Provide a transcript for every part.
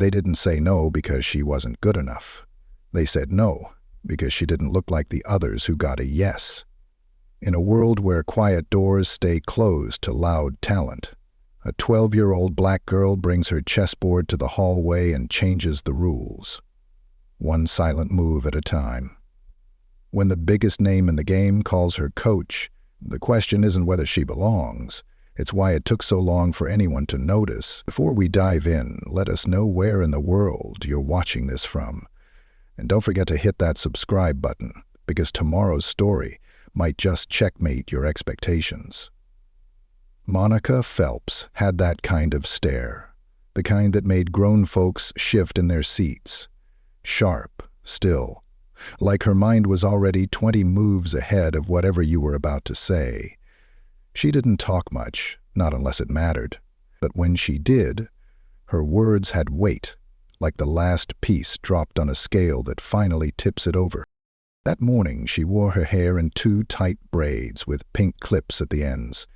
They didn't say no because she wasn't good enough. They said no because she didn't look like the others who got a yes. In a world where quiet doors stay closed to loud talent, a 12-year-old black girl brings her chessboard to the hallway and changes the rules, one silent move at a time. When the biggest name in the game calls her coach, the question isn't whether she belongs, it's why it took so long for anyone to notice. Before we dive in, let us know where in the world you're watching this from. And don't forget to hit that subscribe button, because tomorrow's story might just checkmate your expectations. Monica Phelps had that kind of stare, the kind that made grown folks shift in their seats. Sharp, still, like her mind was already 20 moves ahead of whatever you were about to say. She didn't talk much, not unless it mattered, but when she did, her words had weight, like the last piece dropped on a scale that finally tips it over. That morning she wore her hair in 2 tight braids with pink clips at the ends.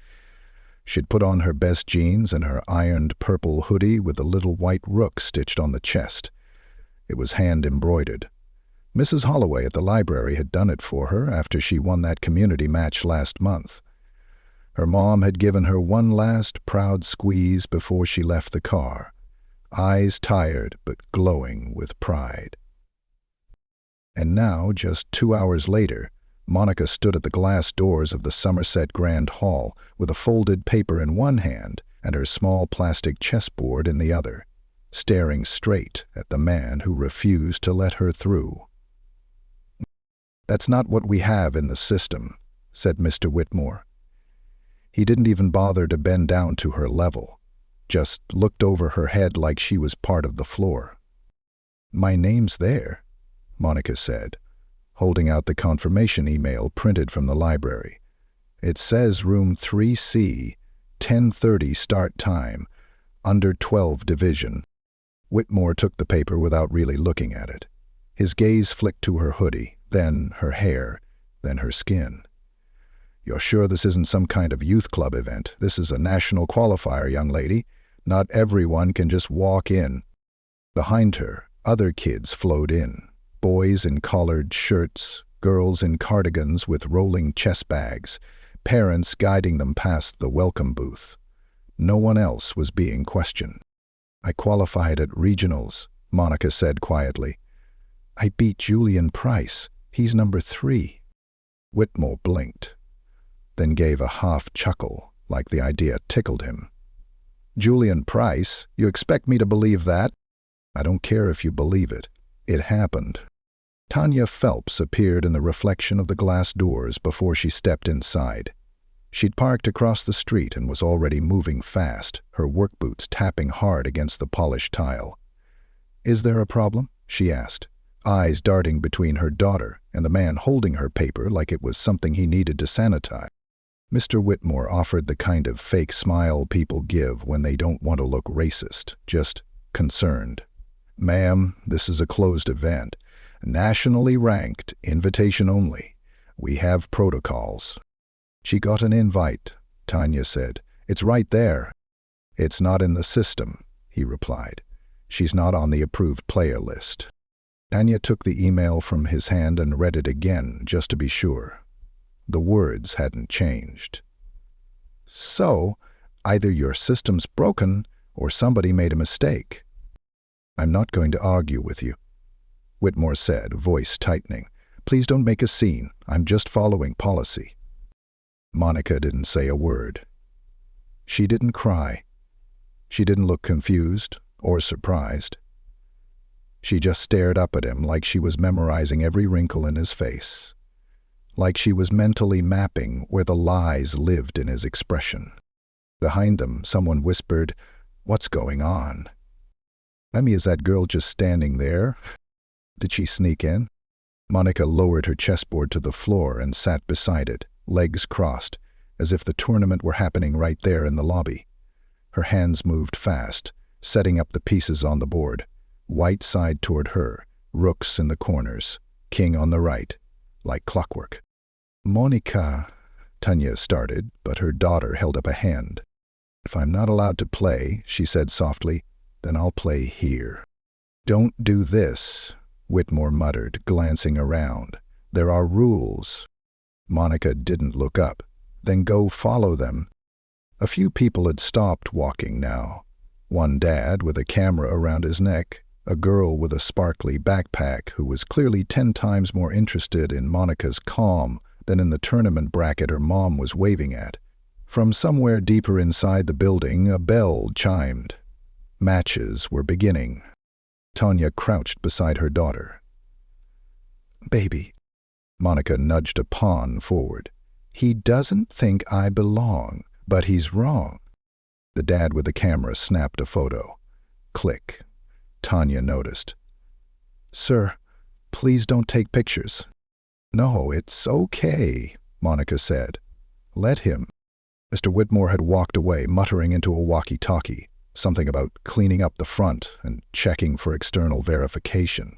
She'd put on her best jeans and her ironed purple hoodie with a little white rook stitched on the chest. It was hand-embroidered. Mrs. Holloway at the library had done it for her after she won that community match last month. Her mom had given her one last proud squeeze before she left the car, eyes tired but glowing with pride. And now, just 2 hours later, Monica stood at the glass doors of the Somerset Grand Hall with a folded paper in one hand and her small plastic chessboard in the other, staring straight at the man who refused to let her through. "That's not what we have in the system," said Mr. Whitmore. He didn't even bother to bend down to her level, just looked over her head like she was part of the floor. "My name's there," Monica said, holding out the confirmation email printed from the library. "It says room 3C, 10:30 start time, under 12 division." Whitmore took the paper without really looking at it. His gaze flicked to her hoodie, then her hair, then her skin. "You're sure this isn't some kind of youth club event? This is a national qualifier, young lady. Not everyone can just walk in." Behind her, other kids flowed in. Boys in collared shirts, girls in cardigans with rolling chess bags, parents guiding them past the welcome booth. No one else was being questioned. "I qualified at regionals," Monica said quietly. "I beat Julian Price. He's number 3. Whitmore blinked, then gave a half chuckle, like the idea tickled him. "Julian Price? You expect me to believe that?" "I don't care if you believe it. It happened." Tanya Phelps appeared in the reflection of the glass doors before she stepped inside. She'd parked across the street and was already moving fast, her work boots tapping hard against the polished tile. "Is there a problem?" she asked, eyes darting between her daughter and the man holding her paper like it was something he needed to sanitize. Mr. Whitmore offered the kind of fake smile people give when they don't want to look racist, just concerned. "Ma'am, this is a closed event. Nationally ranked, invitation only. We have protocols." "She got an invite," Tanya said. "It's right there." "It's not in the system," he replied. "She's not on the approved player list." Tanya took the email from his hand and read it again, just to be sure. The words hadn't changed. "So, either your system's broken or somebody made a mistake." "I'm not going to argue with you," Whitmore said, voice tightening. "Please don't make a scene. I'm just following policy." Monica didn't say a word. She didn't cry. She didn't look confused or surprised. She just stared up at him like she was memorizing every wrinkle in his face, like she was mentally mapping where the lies lived in his expression. Behind them, someone whispered, "What's going on?" "Is that girl just standing there? Did she sneak in?" Monica lowered her chessboard to the floor and sat beside it, legs crossed, as if the tournament were happening right there in the lobby. Her hands moved fast, setting up the pieces on the board, white side toward her, rooks in the corners, king on the right, like clockwork. "Monica," Tanya started, but her daughter held up a hand. "If I'm not allowed to play," she said softly, "then I'll play here." "Don't do this," Whitmore muttered, glancing around. "There are rules." Monica didn't look up. "Then go follow them." A few people had stopped walking now. One dad with a camera around his neck, a girl with a sparkly backpack who was clearly 10 times more interested in Monica's calm than in the tournament bracket her mom was waving at. From somewhere deeper inside the building, a bell chimed. Matches were beginning. Tanya crouched beside her daughter. "Baby," Monica nudged a pawn forward. "He doesn't think I belong, but he's wrong." The dad with the camera snapped a photo. Click. Tanya noticed. "Sir, please don't take pictures." "No, it's okay," Monica said. "Let him." Mr. Whitmore had walked away, muttering into a walkie-talkie, something about cleaning up the front and checking for external verification.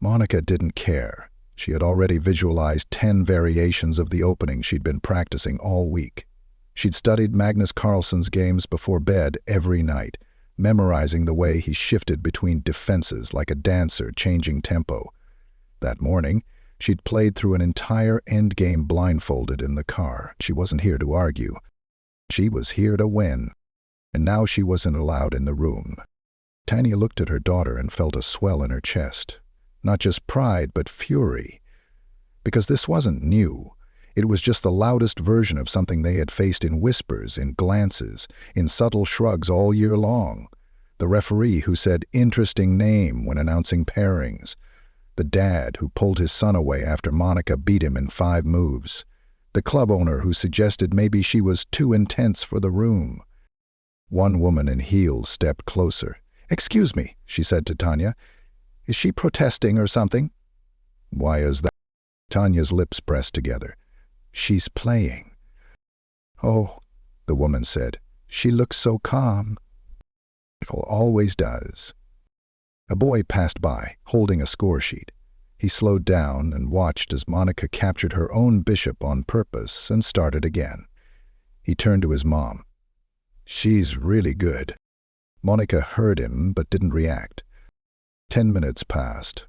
Monica didn't care. She had already visualized 10 variations of the opening she'd been practicing all week. She'd studied Magnus Carlsen's games before bed every night, memorizing the way he shifted between defenses like a dancer changing tempo. That morning, she'd played through an entire endgame blindfolded in the car. She wasn't here to argue. She was here to win. And now she wasn't allowed in the room. Tanya looked at her daughter and felt a swell in her chest. Not just pride, but fury. Because this wasn't new. It was just the loudest version of something they had faced in whispers, in glances, in subtle shrugs all year long. The referee who said "interesting name" when announcing pairings. The dad who pulled his son away after Monica beat him in 5 moves. The club owner who suggested maybe she was too intense for the room. One woman in heels stepped closer. "Excuse me," she said to Tanya. "Is she protesting or something?" "Why is that?" Tanya's lips pressed together. "She's playing." "Oh," the woman said. "She looks so calm." "It always does." A boy passed by, holding a score sheet. He slowed down and watched as Monica captured her own bishop on purpose and started again. He turned to his mom. "She's really good." Monica heard him but didn't react. 10 minutes passed,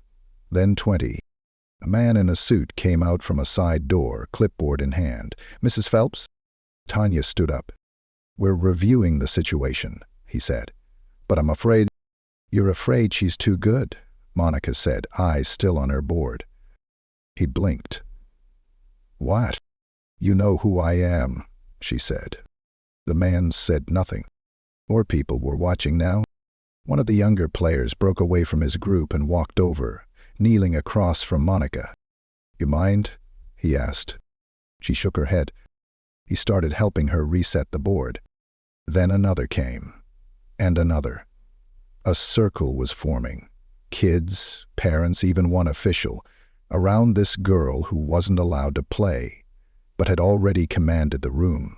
then 20. A man in a suit came out from a side door, clipboard in hand. "Mrs. Phelps?" Tanya stood up. "We're reviewing the situation," he said. "But I'm afraid—" "You're afraid she's too good," Monica said, eyes still on her board. He blinked. "What?" "You know who I am," she said. The man said nothing. More people were watching now. One of the younger players broke away from his group and walked over, kneeling across from Monica. "You mind?" he asked. She shook her head. He started helping her reset the board. Then another came. And another. A circle was forming. Kids, parents, even one official, around this girl who wasn't allowed to play, but had already commanded the room.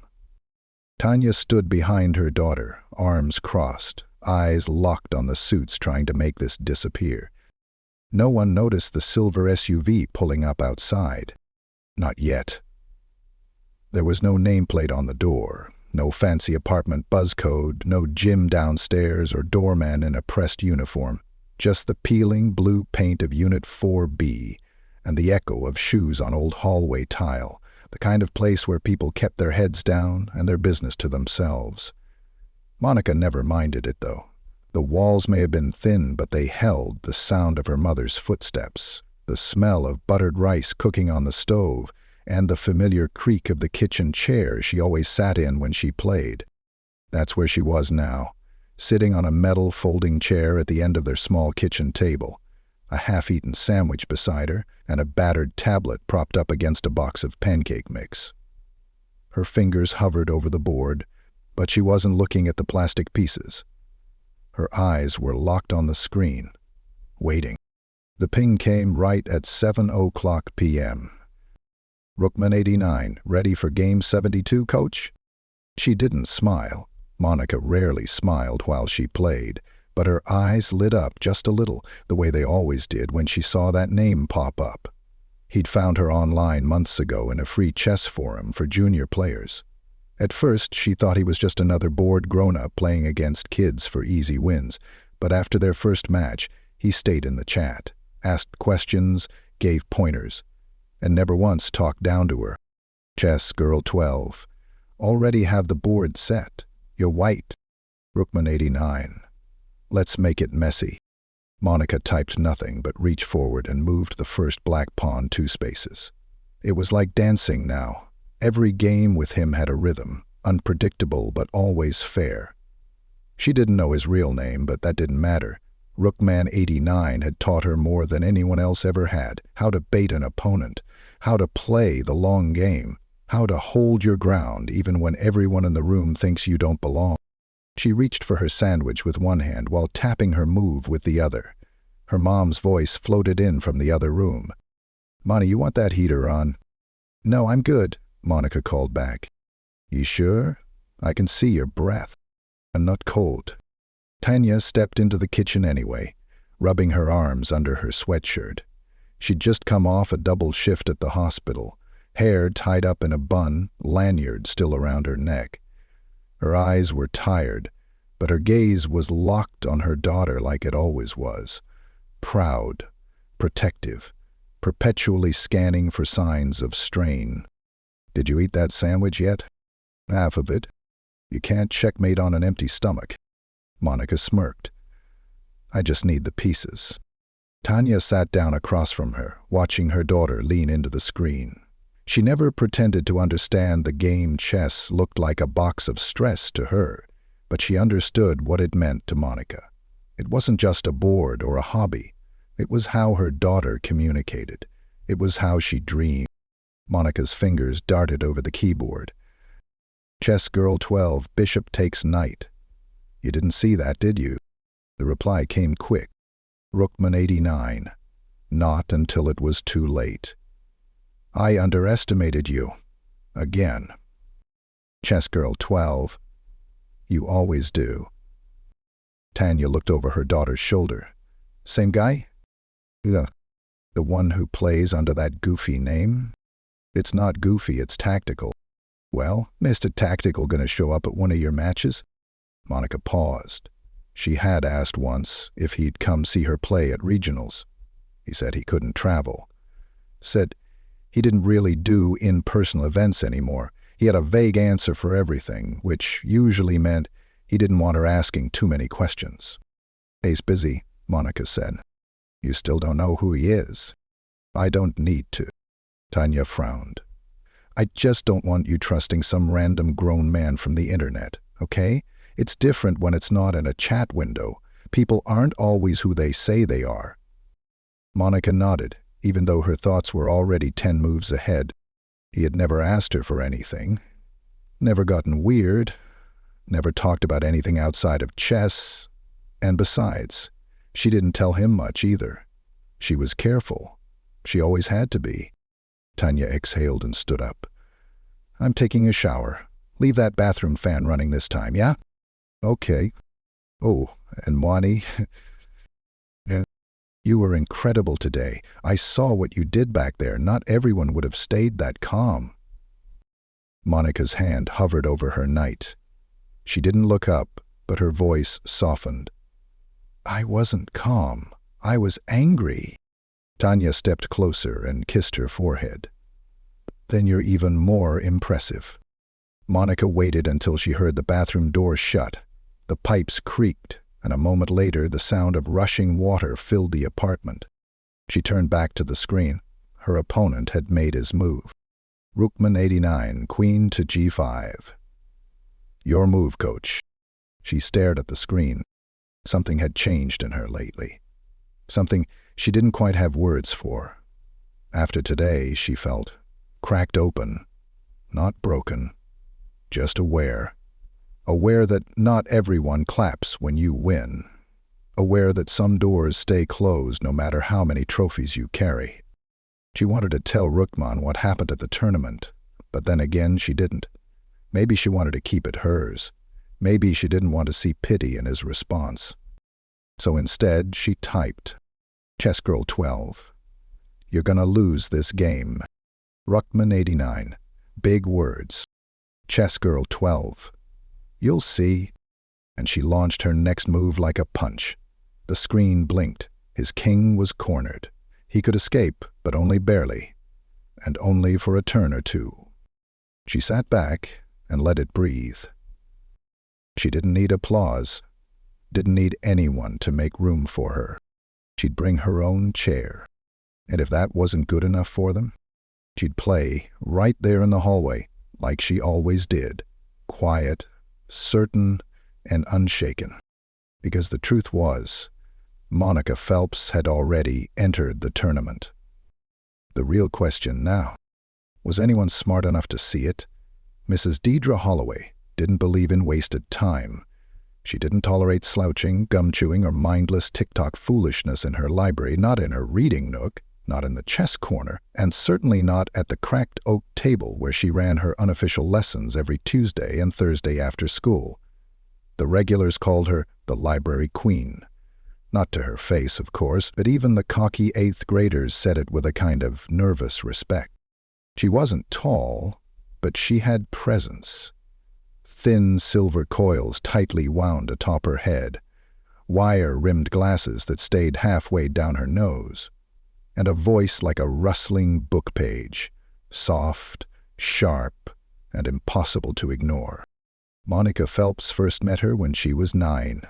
Tanya stood behind her daughter, arms crossed, eyes locked on the suits trying to make this disappear. No one noticed the silver SUV pulling up outside. Not yet. There was no nameplate on the door, no fancy apartment buzzcode, no gym downstairs or doorman in a pressed uniform, just the peeling blue paint of Unit 4B and the echo of shoes on old hallway tile, the kind of place where people kept their heads down and their business to themselves. Monica never minded it, though. The walls may have been thin, but they held the sound of her mother's footsteps, the smell of buttered rice cooking on the stove, and the familiar creak of the kitchen chair she always sat in when she played. That's where she was now, sitting on a metal folding chair at the end of their small kitchen table, a half-eaten sandwich beside her, and a battered tablet propped up against a box of pancake mix. Her fingers hovered over the board, but she wasn't looking at the plastic pieces. Her eyes were locked on the screen, waiting. The ping came right at 7:00 p.m. "Rookman 89, ready for Game 72, Coach?" She didn't smile. Monica rarely smiled while she played, but her eyes lit up just a little, the way they always did when she saw that name pop up. He'd found her online months ago in a free chess forum for junior players. At first, she thought he was just another bored grown-up playing against kids for easy wins, but after their first match, He stayed in the chat, asked questions, gave pointers, and never once talked down to her. Chess Girl 12. Already have the board set. You're white. Rookman 89. Let's make it messy. Monica typed nothing but reached forward and moved the first black pawn 2 spaces. It was like dancing now. Every game with him had a rhythm, unpredictable but always fair. She didn't know his real name, but that didn't matter. Rookman 89 had taught her more than anyone else ever had, how to bait an opponent, how to play the long game, how to hold your ground even when everyone in the room thinks you don't belong. She reached for her sandwich with one hand while tapping her move with the other. Her mom's voice floated in from the other room. "Monty, you want that heater on?" "No, I'm good," Monica called back. "You sure? I can see your breath. I'm not cold." Tanya stepped into the kitchen anyway, rubbing her arms under her sweatshirt. She'd just come off a double shift at the hospital, hair tied up in a bun, lanyard still around her neck. Her eyes were tired, but her gaze was locked on her daughter like it always was. Proud, protective, perpetually scanning for signs of strain. "Did you eat that sandwich yet?" "Half of it." "You can't checkmate on an empty stomach." Monica smirked. "I just need the pieces." Tanya sat down across from her, watching her daughter lean into the screen. She never pretended to understand the game chess looked like a box of stress to her, but she understood what it meant to Monica. It wasn't just a board or a hobby. It was how her daughter communicated. It was how she dreamed. Monica's fingers darted over the keyboard. "Chess Girl 12, Bishop takes knight." "You didn't see that, did you?" The reply came quick. Rookman 89. "Not until it was too late." "I underestimated you. Again." "Chess Girl 12. You always do." Tanya looked over her daughter's shoulder. "Same guy?" "Yeah. The one who plays under that goofy name?" "It's not goofy, it's tactical." "Well, Mr. Tactical gonna show up at one of your matches?" Monica paused. She had asked once if he'd come see her play at regionals. He said he couldn't travel. Said he didn't really do in-person events anymore. He had a vague answer for everything, which usually meant he didn't want her asking too many questions. "He's busy," Monica said. "You still don't know who he is?" "I don't need to." Tanya frowned. "I just don't want you trusting some random grown man from the internet, okay? It's different when it's not in a chat window. People aren't always who they say they are." Monica nodded, even though her thoughts were already 10 moves ahead. He had never asked her for anything, never gotten weird, never talked about anything outside of chess, and besides, she didn't tell him much either. She was careful. She always had to be. Tanya exhaled and stood up. "I'm taking a shower. Leave that bathroom fan running this time, yeah?" "Okay." "Oh, and Wani, you were incredible today. I saw what you did back there. Not everyone would have stayed that calm." Monica's hand hovered over her knight. She didn't look up, but her voice softened. "I wasn't calm. I was angry." Tanya stepped closer and kissed her forehead. "Then you're even more impressive." Monica waited until she heard the bathroom door shut. The pipes creaked, and a moment later the sound of rushing water filled the apartment. She turned back to the screen. Her opponent had made his move. Rookman 89, queen to g5. "Your move, coach." She stared at the screen. Something had changed in her lately. Something she didn't quite have words for. After today, she felt cracked open, not broken, just aware. Aware that not everyone claps when you win. Aware that some doors stay closed no matter how many trophies you carry. She wanted to tell Rookman what happened at the tournament, but then again she didn't. Maybe she wanted to keep it hers. Maybe she didn't want to see pity in his response. So instead, she typed, "Chess Girl 12. You're gonna lose this game." Rookman 89. Big words. "Chess Girl 12. You'll see." And she launched her next move like a punch. The screen blinked. His king was cornered. He could escape, but only barely, and only for a turn or two. She sat back and let it breathe. She didn't need applause, didn't need anyone to make room for her. She'd bring her own chair. And if that wasn't good enough for them, she'd play right there in the hallway, like she always did, quiet, certain, and unshaken. Because the truth was, Monica Phelps had already entered the tournament. The real question now, was anyone smart enough to see it? Mrs. Deidre Holloway didn't believe in wasted time. She didn't tolerate slouching, gum-chewing, or mindless TikTok foolishness in her library, not in her reading nook, not in the chess corner, and certainly not at the cracked oak table where she ran her unofficial lessons every Tuesday and Thursday after school. The regulars called her the library queen. Not to her face, of course, but even the cocky 8th graders said it with a kind of nervous respect. She wasn't tall, but she had presence. Thin silver coils tightly wound atop her head, wire-rimmed glasses that stayed halfway down her nose, and a voice like a rustling book page, soft, sharp, and impossible to ignore. Monica Phelps first met her when she was 9.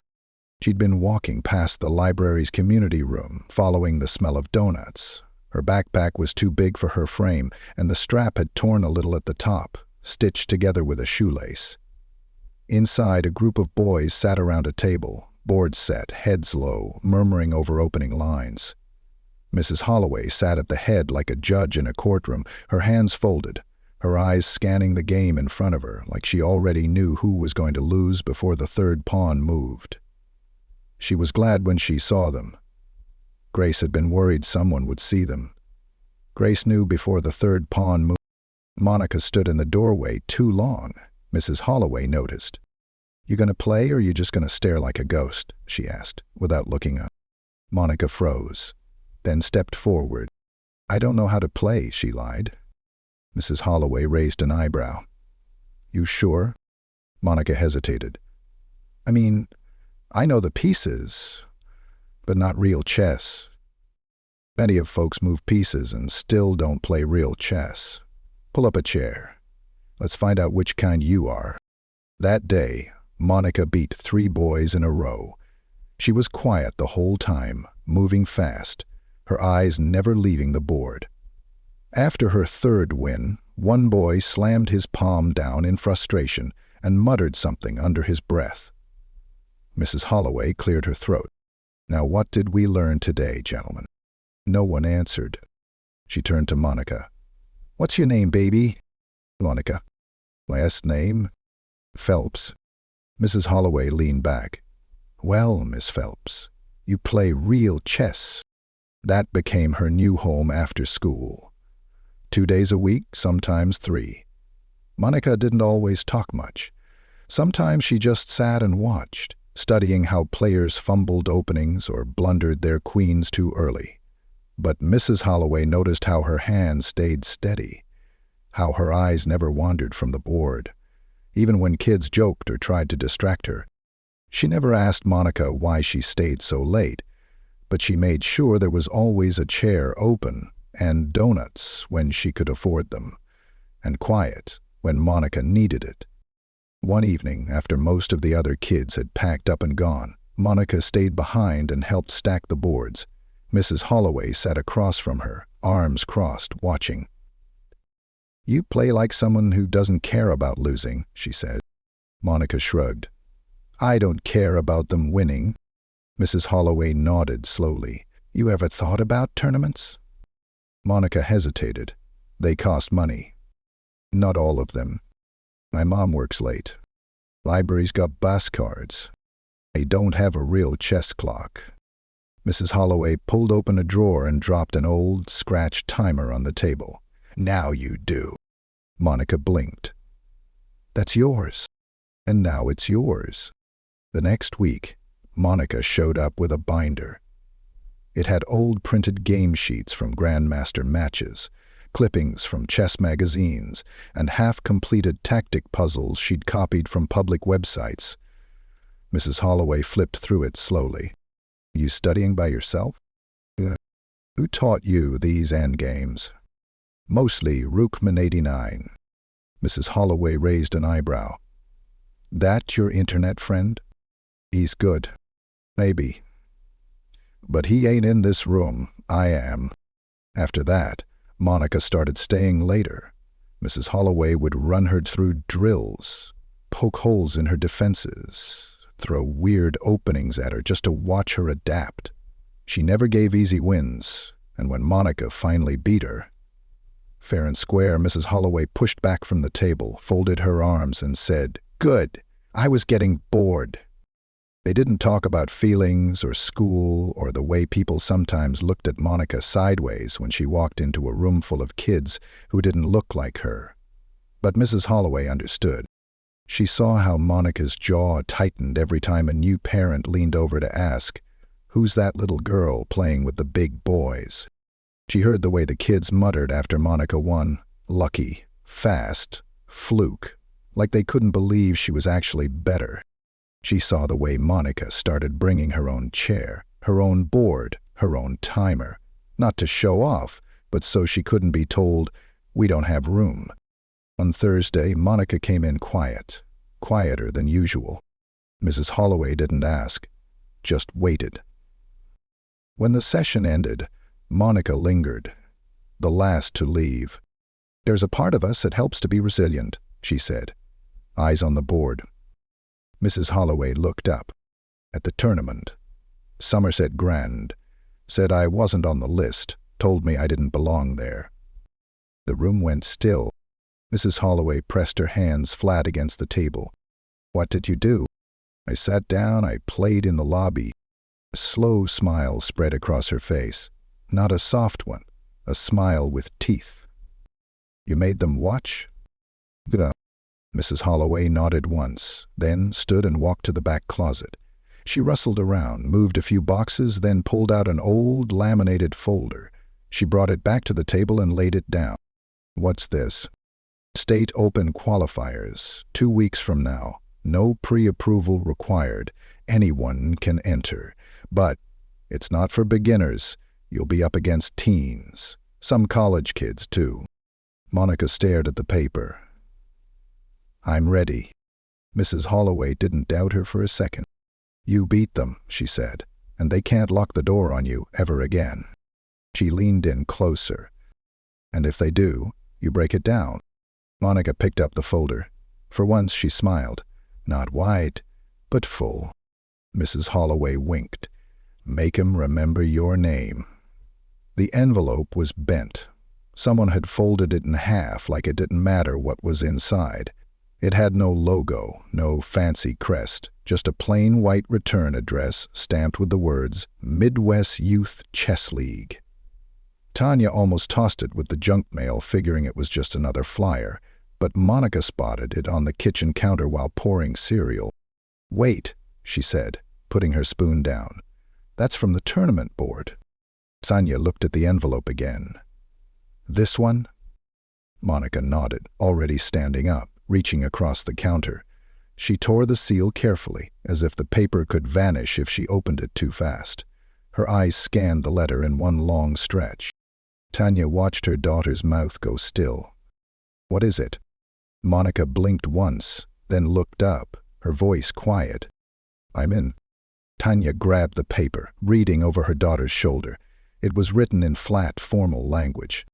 She'd been walking past the library's community room, following the smell of donuts. Her backpack was too big for her frame, and the strap had torn a little at the top, stitched together with a shoelace. Inside, a group of boys sat around a table, boards set, heads low, murmuring over opening lines. Mrs. Holloway sat at the head like a judge in a courtroom, her hands folded, her eyes scanning the game in front of her like she already knew who was going to lose before the third pawn moved. She was glad when she saw them. Grace had been worried someone would see them. Grace knew before the third pawn moved. Monica stood in the doorway too long, Mrs. Holloway noticed. "You gonna play or you just gonna stare like a ghost?" she asked, without looking up. Monica froze, then stepped forward. "I don't know how to play," she lied. Mrs. Holloway raised an eyebrow. "You sure?" Monica hesitated. "I mean, I know the pieces, but not real chess. Plenty of folks move pieces and still don't play real chess. Pull up a chair. Let's find out which kind you are." That day, Monica beat 3 boys in a row. She was quiet the whole time, moving fast, her eyes never leaving the board. After her 3rd win, one boy slammed his palm down in frustration and muttered something under his breath. Mrs. Holloway cleared her throat. "Now what did we learn today, gentlemen?" No one answered. She turned to Monica. "What's your name, baby?" "Monica." "Last name?" "Phelps." Mrs. Holloway leaned back. "Well, Miss Phelps, you play real chess." That became her new home after school. 2 days a week, sometimes 3. Monica didn't always talk much. Sometimes she just sat and watched, studying how players fumbled openings or blundered their queens too early. But Mrs. Holloway noticed how her hands stayed steady, how her eyes never wandered from the board, even when kids joked or tried to distract her. She never asked Monica why she stayed so late, but she made sure there was always a chair open and donuts when she could afford them, and quiet when Monica needed it. One evening, after most of the other kids had packed up and gone, Monica stayed behind and helped stack the boards. Mrs. Holloway sat across from her, arms crossed, watching. "You play like someone who doesn't care about losing," she said. Monica shrugged. "I don't care about them winning." Mrs. Holloway nodded slowly. "You ever thought about tournaments?" Monica hesitated. "They cost money." "Not all of them. My mom works late. Library's got bus cards. I don't have a real chess clock." Mrs. Holloway pulled open a drawer and dropped an old, scratched timer on the table. "Now you do." Monica blinked. "That's yours." "And now it's yours." The next week, Monica showed up with a binder. It had old printed game sheets from Grandmaster matches, clippings from chess magazines, and half-completed tactic puzzles she'd copied from public websites. Mrs. Holloway flipped through it slowly. "You studying by yourself?" Who taught you these endgames? Mostly Rookman 89. Mrs. Holloway raised an eyebrow. That your internet friend? He's good. Maybe. But he ain't in this room. I am. After that, Monica started staying later. Mrs. Holloway would run her through drills, poke holes in her defenses, throw weird openings at her just to watch her adapt. She never gave easy wins, and when Monica finally beat her, fair and square, Mrs. Holloway pushed back from the table, folded her arms, and said, "Good. I was getting bored." They didn't talk about feelings or school or the way people sometimes looked at Monica sideways when she walked into a room full of kids who didn't look like her. But Mrs. Holloway understood. She saw how Monica's jaw tightened every time a new parent leaned over to ask, "Who's that little girl playing with the big boys?" She heard the way the kids muttered after Monica won, "Lucky, fast, fluke," like they couldn't believe she was actually better. She saw the way Monica started bringing her own chair, her own board, her own timer, not to show off, but so she couldn't be told, "We don't have room." On Thursday, Monica came in quiet, quieter than usual. Mrs. Holloway didn't ask, just waited. When the session ended, Monica lingered, the last to leave. "There's a part of us that helps to be resilient," she said, eyes on the board. Mrs. Holloway looked up. "At the tournament. Somerset Grand. Said I wasn't on the list, told me I didn't belong there." The room went still. Mrs. Holloway pressed her hands flat against the table. "What did you do?" "I sat down, I played in the lobby." A slow smile spread across her face. Not a soft one, a smile with teeth. "You made them watch?" "Yeah." Mrs. Holloway nodded once, then stood and walked to the back closet. She rustled around, moved a few boxes, then pulled out an old laminated folder. She brought it back to the table and laid it down. "What's this?" "State Open qualifiers, 2 weeks from now. No pre-approval required. Anyone can enter. But it's not for beginners. You'll be up against teens. Some college kids, too." Monica stared at the paper. "I'm ready." Mrs. Holloway didn't doubt her for a second. "You beat them," she said, "and they can't lock the door on you ever again." She leaned in closer. "And if they do, you break it down." Monica picked up the folder. For once she smiled. Not wide, but full. Mrs. Holloway winked. "Make 'em remember your name." The envelope was bent. Someone had folded it in half like it didn't matter what was inside. It had no logo, no fancy crest, just a plain white return address stamped with the words, "Midwest Youth Chess League." Tanya almost tossed it with the junk mail, figuring it was just another flyer, but Monica spotted it on the kitchen counter while pouring cereal. "Wait," she said, putting her spoon down. "That's from the tournament board." Tanya looked at the envelope again. "This one?" Monica nodded, already standing up, reaching across the counter. She tore the seal carefully, as if the paper could vanish if she opened it too fast. Her eyes scanned the letter in one long stretch. Tanya watched her daughter's mouth go still. "What is it?" Monica blinked once, then looked up, her voice quiet. "I'm in." Tanya grabbed the paper, reading over her daughter's shoulder. It was written in flat, formal language.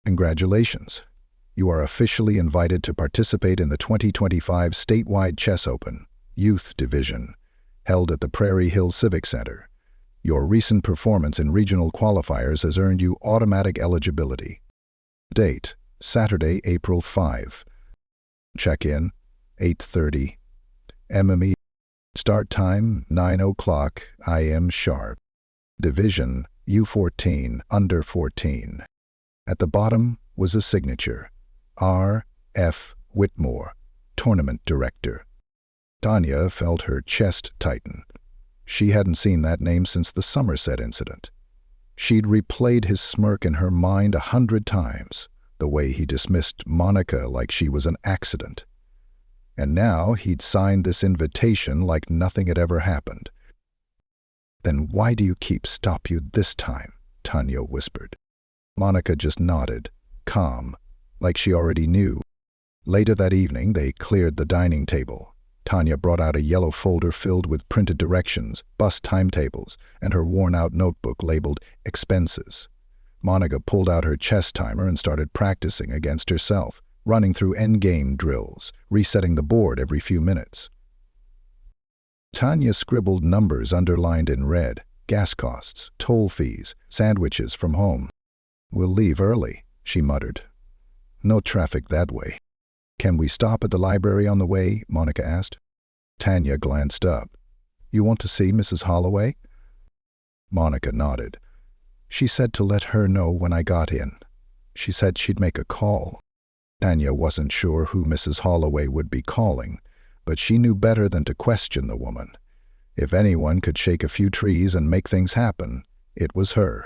"Congratulations. You are officially invited to participate in the 2025 Statewide Chess Open, Youth Division, held at the Prairie Hill Civic Center. Your recent performance in regional qualifiers has earned you automatic eligibility. Date, Saturday, April 5. Check-in, 8:30. MME. Start time, 9 o'clock a.m. sharp. Division, U14, under 14. At the bottom was a signature. R. F. Whitmore, Tournament Director. Tanya felt her chest tighten. She hadn't seen that name since the Somerset incident. She'd replayed his smirk in her mind 100 times, the way he dismissed Monica like she was an accident. And now he'd signed this invitation like nothing had ever happened. "Then why do you keep stop you this time?" Tanya whispered. Monica just nodded, calm, like she already knew. Later that evening, they cleared the dining table. Tanya brought out a yellow folder filled with printed directions, bus timetables, and her worn-out notebook labeled expenses. Monica pulled out her chess timer and started practicing against herself, running through endgame drills, resetting the board every few minutes. Tanya scribbled numbers underlined in red: gas costs, toll fees, sandwiches from home. "We'll leave early," she muttered. "No traffic that way." "Can we stop at the library on the way?" Monica asked. Tanya glanced up. "You want to see Mrs. Holloway?" Monica nodded. "She said to let her know when I got in. She said she'd make a call." Tanya wasn't sure who Mrs. Holloway would be calling, but she knew better than to question the woman. If anyone could shake a few trees and make things happen, it was her.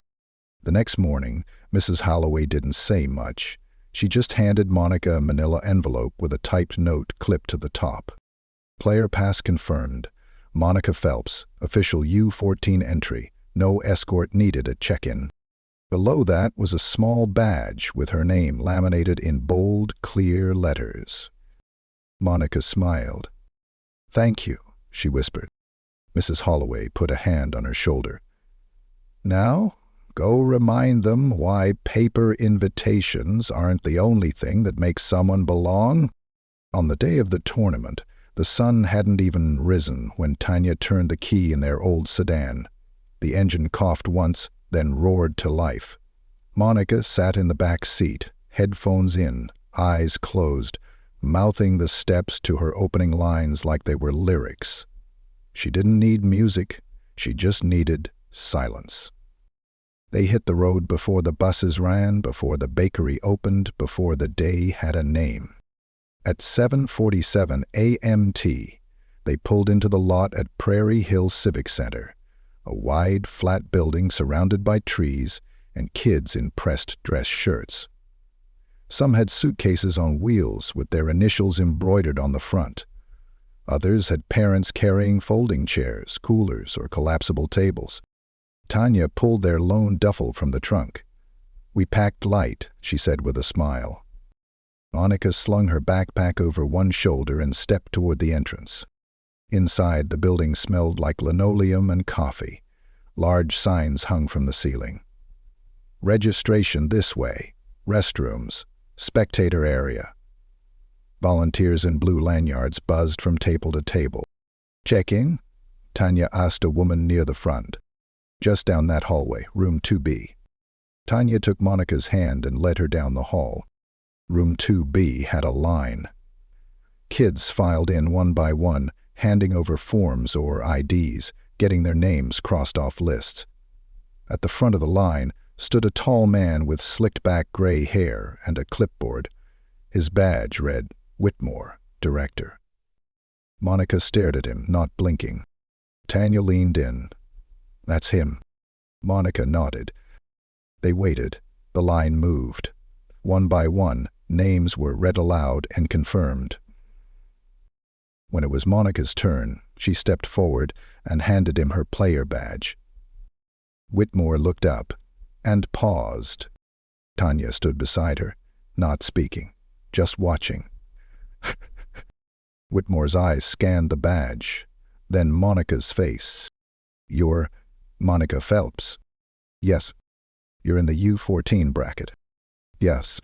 The next morning, Mrs. Holloway didn't say much. She just handed Monica a manila envelope with a typed note clipped to the top. "Player pass confirmed. Monica Phelps, official U14 entry. No escort needed at check-in." Below that was a small badge with her name laminated in bold, clear letters. Monica smiled. "Thank you," she whispered. Mrs. Holloway put a hand on her shoulder. "Now, go remind them why paper invitations aren't the only thing that makes someone belong." On the day of the tournament, the sun hadn't even risen when Tanya turned the key in their old sedan. The engine coughed once, then roared to life. Monica sat in the back seat, headphones in, eyes closed, mouthing the steps to her opening lines like they were lyrics. She didn't need music, she just needed silence. They hit the road before the buses ran, before the bakery opened, before the day had a name. At 7:47 a.m.t., they pulled into the lot at Prairie Hill Civic Center, a wide, flat building surrounded by trees and kids in pressed dress shirts. Some had suitcases on wheels with their initials embroidered on the front. Others had parents carrying folding chairs, coolers, or collapsible tables. Tanya pulled their lone duffel from the trunk. "We packed light," she said with a smile. Monica slung her backpack over one shoulder and stepped toward the entrance. Inside, the building smelled like linoleum and coffee. Large signs hung from the ceiling. "Registration this way. Restrooms. Spectator area." Volunteers in blue lanyards buzzed from table to table. "Check-in?" Tanya asked a woman near the front. "Just down that hallway, room 2B." Tanya took Monica's hand and led her down the hall. Room 2B had a line. Kids filed in one by one, handing over forms or IDs, getting their names crossed off lists. At the front of the line stood a tall man with slicked-back gray hair and a clipboard. His badge read, "Whitmore, Director." Monica stared at him, not blinking. Tanya leaned in. "That's him." Monica nodded. They waited. The line moved. One by one, names were read aloud and confirmed. When it was Monica's turn, she stepped forward and handed him her player badge. Whitmore looked up and paused. Tanya stood beside her, not speaking, just watching. Whitmore's eyes scanned the badge, then Monica's face. "You're Monica Phelps?" "Yes." "You're in the U14 bracket?" "Yes."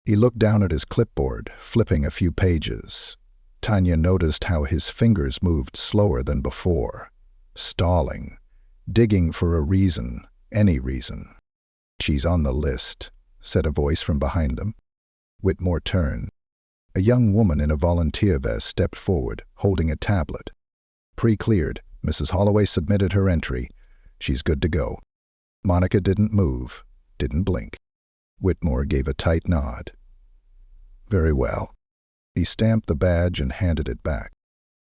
He looked down at his clipboard, flipping a few pages. Tanya noticed how his fingers moved slower than before, stalling, digging for a reason, any reason. "She's on the list," said a voice from behind them. Whitmore turned. A young woman in a volunteer vest stepped forward, holding a tablet. "Pre-cleared. Mrs. Holloway submitted her entry. She's good to go." Monica didn't move, didn't blink. Whitmore gave a tight nod. "Very well." He stamped the badge and handed it back.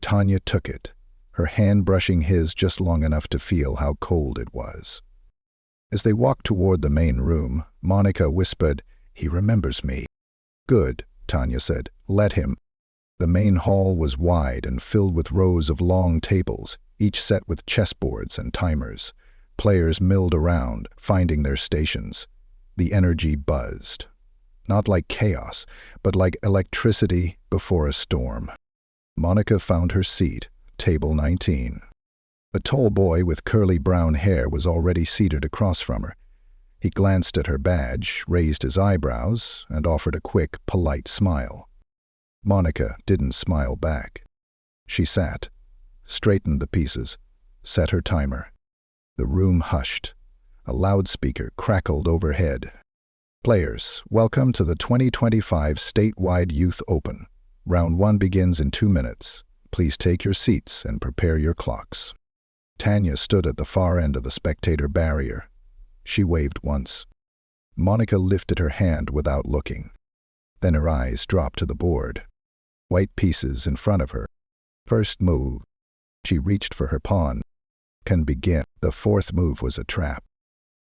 Tanya took it, her hand brushing his just long enough to feel how cold it was. As they walked toward the main room, Monica whispered, "He remembers me." "Good," Tanya said. "Let him." The main hall was wide and filled with rows of long tables, each set with chessboards and timers. Players milled around, finding their stations. The energy buzzed. Not like chaos, but like electricity before a storm. Monica found her seat, table 19. A tall boy with curly brown hair was already seated across from her. He glanced at her badge, raised his eyebrows, and offered a quick, polite smile. Monica didn't smile back. She sat, straightened the pieces, set her timer. The room hushed. A loudspeaker crackled overhead. Players, welcome to the 2025 Statewide Youth Open. Round 1 begins in 2 minutes. Please take your seats and prepare your clocks. Tanya stood at the far end of the spectator barrier. She waved once. Monica lifted her hand without looking. Then her eyes dropped to the board. White pieces in front of her. First move. She reached for her pawn. Can begin. The fourth move was a trap.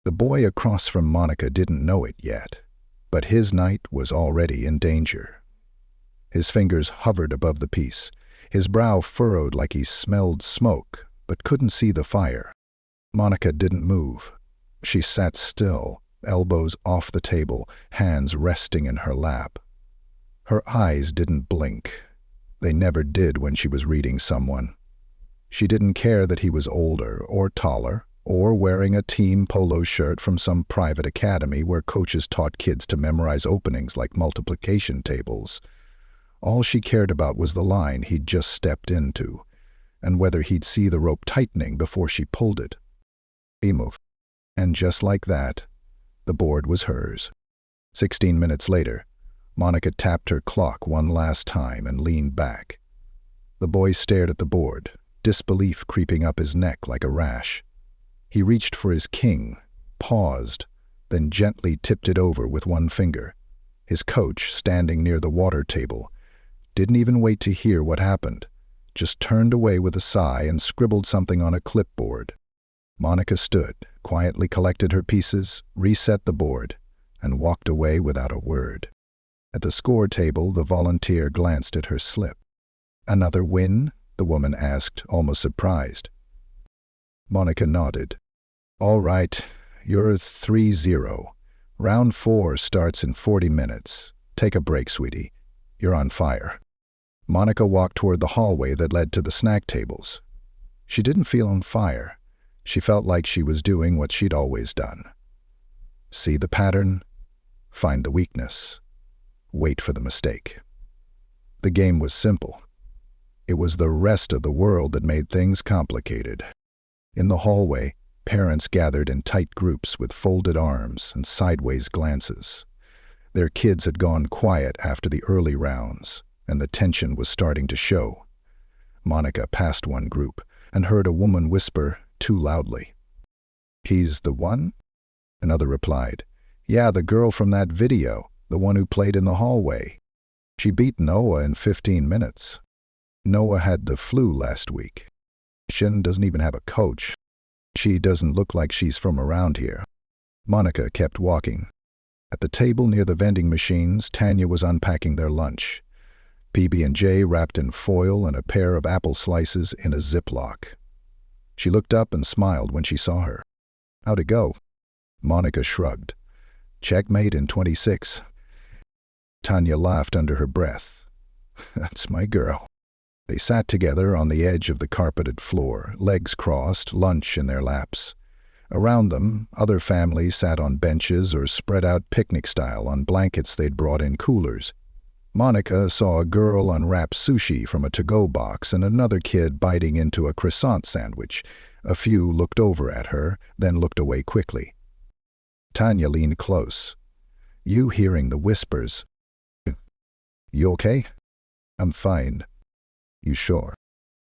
The boy across from Monica didn't know it yet, but his knight was already in danger. His fingers hovered above the piece. His brow furrowed like he smelled smoke, but couldn't see the fire. Monica didn't move. She sat still, elbows off the table, hands resting in her lap. Her eyes didn't blink. They never did when she was reading someone. She didn't care that he was older or taller, or wearing a team polo shirt from some private academy where coaches taught kids to memorize openings like multiplication tables. All she cared about was the line he'd just stepped into, and whether he'd see the rope tightening before she pulled it. He moved. And just like that, the board was hers. 16 minutes later, Monica tapped her clock one last time and leaned back. The boy stared at the board, disbelief creeping up his neck like a rash. He reached for his king, paused, then gently tipped it over with one finger. His coach, standing near the water table, didn't even wait to hear what happened, just turned away with a sigh and scribbled something on a clipboard. Monica stood, quietly collected her pieces, reset the board, and walked away without a word. At the score table, the volunteer glanced at her slip. "Another win?" the woman asked, almost surprised. Monica nodded. "All right, you're 3-0. Round 4 starts in 40 minutes. Take a break, sweetie. You're on fire." Monica walked toward the hallway that led to the snack tables. She didn't feel on fire. She felt like she was doing what she'd always done. See the pattern, find the weakness, wait for the mistake. The game was simple. It was the rest of the world that made things complicated. In the hallway, parents gathered in tight groups with folded arms and sideways glances. Their kids had gone quiet after the early rounds, and the tension was starting to show. Monica passed one group and heard a woman whisper too loudly, "He's the one?" Another replied, "Yeah, the girl from that video, the one who played in the hallway. She beat Noah in 15 minutes. Noah had the flu last week. Shin doesn't even have a coach. She doesn't look like she's from around here." Monica kept walking. At the table near the vending machines, Tanya was unpacking their lunch. PB&J wrapped in foil and a pair of apple slices in a Ziploc. She looked up and smiled when she saw her. "How'd it go?" Monica shrugged. "Checkmate in 26. Tanya laughed under her breath. "That's my girl." They sat together on the edge of the carpeted floor, legs crossed, lunch in their laps. Around them, other families sat on benches or spread out picnic-style on blankets they'd brought in coolers. Monica saw a girl unwrap sushi from a to-go box and another kid biting into a croissant sandwich. A few looked over at her, then looked away quickly. Tanya leaned close. "You hearing the whispers? You okay?" "I'm fine." "You sure?"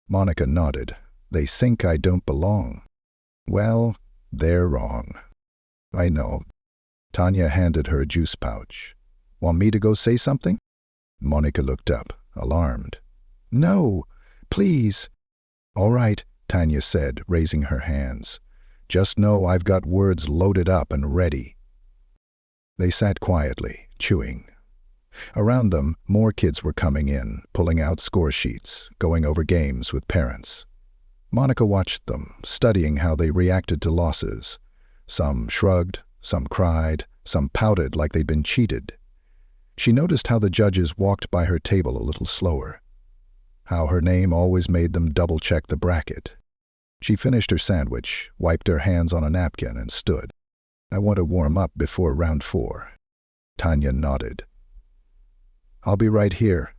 Monica nodded. "They think I don't belong." "Well, they're wrong." "I know." Tanya handed her a juice pouch. "Want me to go say something?" Monica looked up, alarmed. "No, please." "All right," Tanya said, raising her hands. "Just know I've got words loaded up and ready." They sat quietly, chewing. Around them, more kids were coming in, pulling out score sheets, going over games with parents. Monica watched them, studying how they reacted to losses. Some shrugged, some cried, some pouted like they'd been cheated. She noticed how the judges walked by her table a little slower, how her name always made them double-check the bracket. She finished her sandwich, wiped her hands on a napkin, and stood. "I want to warm up before round 4. Tanya nodded. "I'll be right here."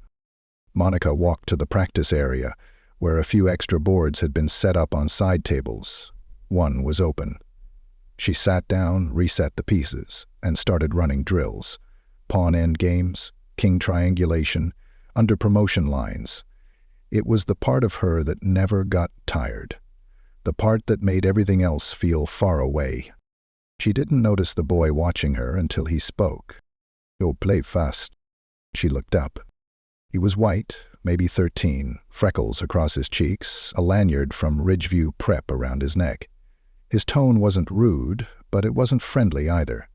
Monica walked to the practice area, where a few extra boards had been set up on side tables. One was open. She sat down, reset the pieces, and started running drills. Pawn-end games, king triangulation, under-promotion lines. It was the part of her that never got tired. The part that made everything else feel far away. She didn't notice the boy watching her until he spoke. "You'll play fast." She looked up. He was white, maybe 13, freckles across his cheeks, a lanyard from Ridgeview Prep around his neck. His tone wasn't rude, but it wasn't friendly either.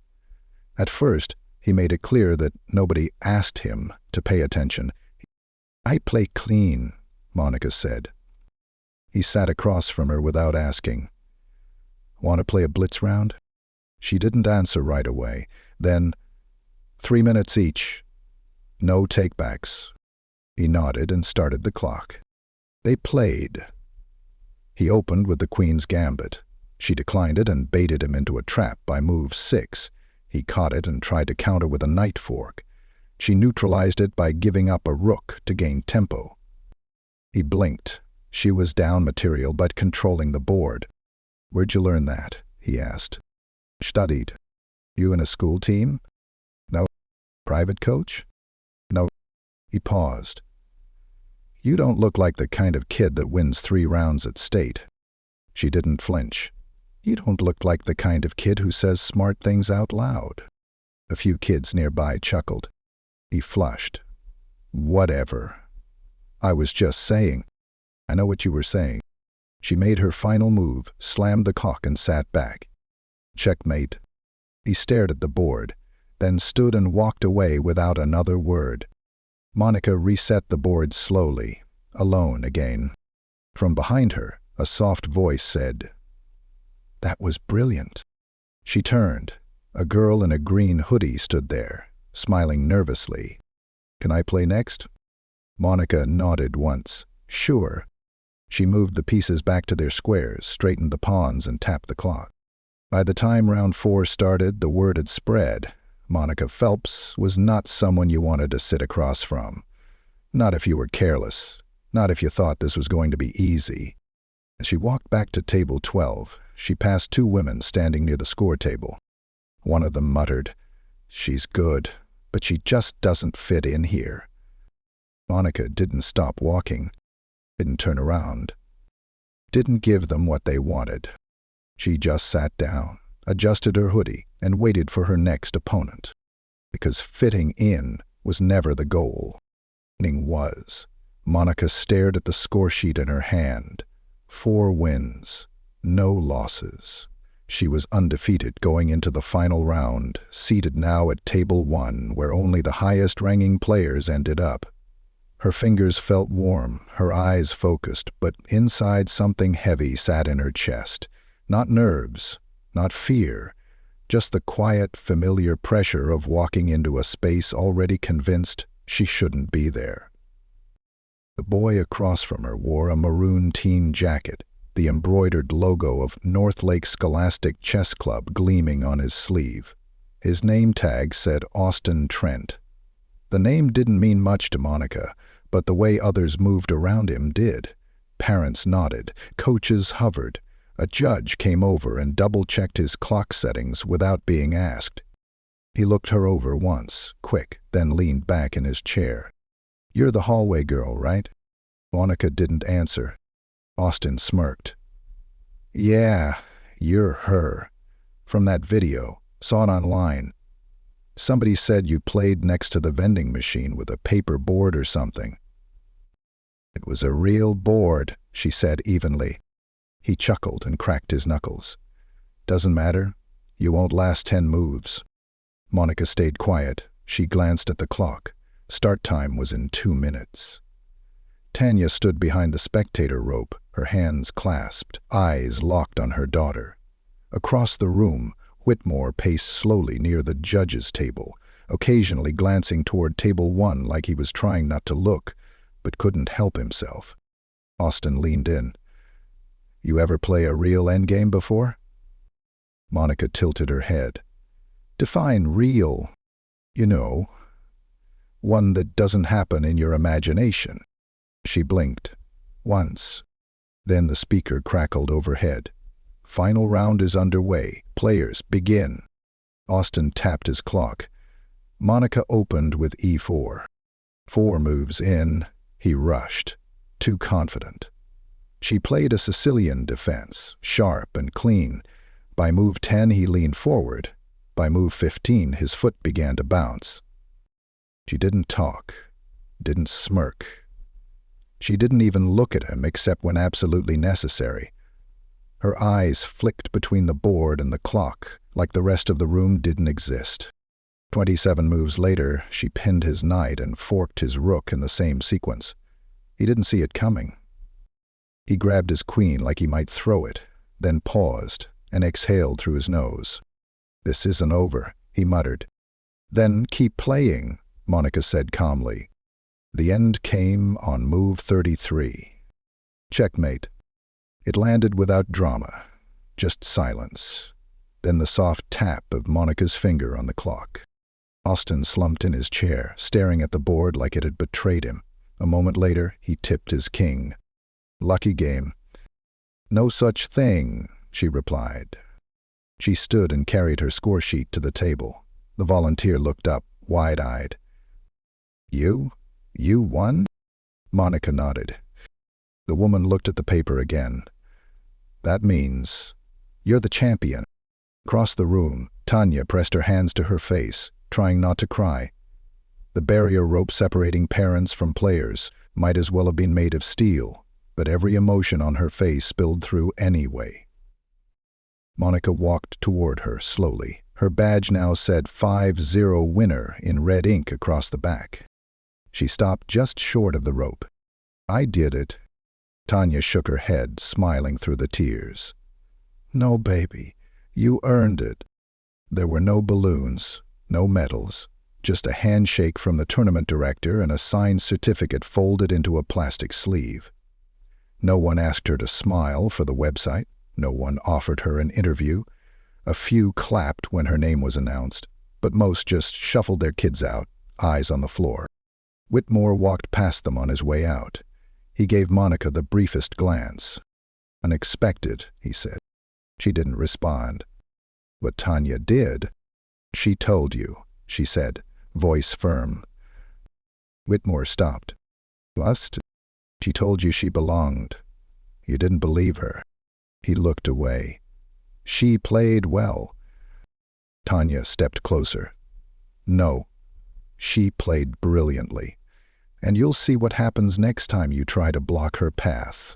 At first, he made it clear that nobody asked him to pay attention. "I play clean," Monica said. He sat across from her without asking. "Want to play a blitz round?" She didn't answer right away. Then, 3 minutes each. No takebacks. He nodded and started the clock. They played. He opened with the Queen's Gambit. She declined it and baited him into a trap by move 6. He caught it and tried to counter with a knight fork. She neutralized it by giving up a rook to gain tempo. He blinked. She was down material but controlling the board. "Where'd you learn that?" he asked. "Studied." "You in a school team?" "No." "Private coach?" "No." He paused. "You don't look like the kind of kid that wins 3 rounds at state." She didn't flinch. "You don't look like the kind of kid who says smart things out loud." A few kids nearby chuckled. He flushed. "Whatever. I was just saying." "I know what you were saying." She made her final move, slammed the cock and sat back. "Checkmate." He stared at the board, then stood and walked away without another word. Monica reset the board slowly, alone again. From behind her, a soft voice said, "That was brilliant." She turned. A girl in a green hoodie stood there, smiling nervously. "Can I play next?" Monica nodded once. "Sure." She moved the pieces back to their squares, straightened the pawns, and tapped the clock. By the time round 4 started, the word had spread. Monica Phelps was not someone you wanted to sit across from. Not if you were careless. Not if you thought this was going to be easy. As she walked back to table 12, she passed 2 women standing near the score table. One of them muttered, "She's good, but she just doesn't fit in here." Monica didn't stop walking. Didn't turn around. Didn't give them what they wanted. She just sat down, adjusted her hoodie, and waited for her next opponent. Because fitting in was never the goal. Winning was. Monica stared at the score sheet in her hand. 4 wins. No losses. She was undefeated going into the final round, seated now at table 1, where only the highest-ranking players ended up. Her fingers felt warm, her eyes focused, but inside something heavy sat in her chest. Not nerves, not fear, just the quiet, familiar pressure of walking into a space already convinced she shouldn't be there. The boy across from her wore a maroon teen jacket, the embroidered logo of North Lake Scholastic Chess Club gleaming on his sleeve. His name tag said Austin Trent. The name didn't mean much to Monica, but the way others moved around him did. Parents nodded, coaches hovered. A judge came over and double-checked his clock settings without being asked. He looked her over once, quick, then leaned back in his chair. "You're the hallway girl, right?" Monica didn't answer. Austin smirked. "Yeah, you're her. From that video. Saw it online. Somebody said you played next to the vending machine with a paper board or something." "It was a real board," she said evenly. He chuckled and cracked his knuckles. "Doesn't matter. You won't last 10 moves." Monica stayed quiet. She glanced at the clock. Start time was in 2 minutes. Tanya stood behind the spectator rope, her hands clasped, eyes locked on her daughter. Across the room, Whitmore paced slowly near the judges' table, occasionally glancing toward table 1 like he was trying not to look, but couldn't help himself. Austin leaned in. "You ever play a real endgame before?" Monica tilted her head. "Define real. You know, one that doesn't happen in your imagination." She blinked. "Once." Then the speaker crackled overhead. "Final round is underway. Players, begin." Austin tapped his clock. Monica opened with E4. 4 moves in, he rushed, too confident. She played a Sicilian defense, sharp and clean. By move 10 he leaned forward. By move 15 his foot began to bounce. She didn't talk, didn't smirk. She didn't even look at him except when absolutely necessary. Her eyes flicked between the board and the clock, like the rest of the room didn't exist. 27 moves later, she pinned his knight and forked his rook in the same sequence. He didn't see it coming. He grabbed his queen like he might throw it, then paused and exhaled through his nose. "This isn't over," he muttered. "Then keep playing," Monica said calmly. The end came on move 33. Checkmate. It landed without drama, just silence. Then the soft tap of Monica's finger on the clock. Austin slumped in his chair, staring at the board like it had betrayed him. A moment later, he tipped his king. "Lucky game." "No such thing," she replied. She stood and carried her score sheet to the table. The volunteer looked up, wide-eyed. You won?" Monica nodded. The woman looked at the paper again. "That means you're the champion." Across the room, Tanya pressed her hands to her face, trying not to cry. The barrier rope separating parents from players might as well have been made of steel, but every emotion on her face spilled through anyway. Monica walked toward her slowly. Her badge now said 5-0 winner in red ink across the back. She stopped just short of the rope. "I did it." Tanya shook her head, smiling through the tears. "No, baby, you earned it." There were no balloons, no medals, just a handshake from the tournament director and a signed certificate folded into a plastic sleeve. No one asked her to smile for the website. No one offered her an interview. A few clapped when her name was announced, but most just shuffled their kids out, eyes on the floor. Whitmore walked past them on his way out. He gave Monica the briefest glance. "Unexpected," he said. She didn't respond. But Tanya did. "She told you," she said, voice firm. Whitmore stopped. "Lust? She told you she belonged. You didn't believe her." He looked away. "She played well." Tanya stepped closer. "No, she played brilliantly. And you'll see what happens next time you try to block her path."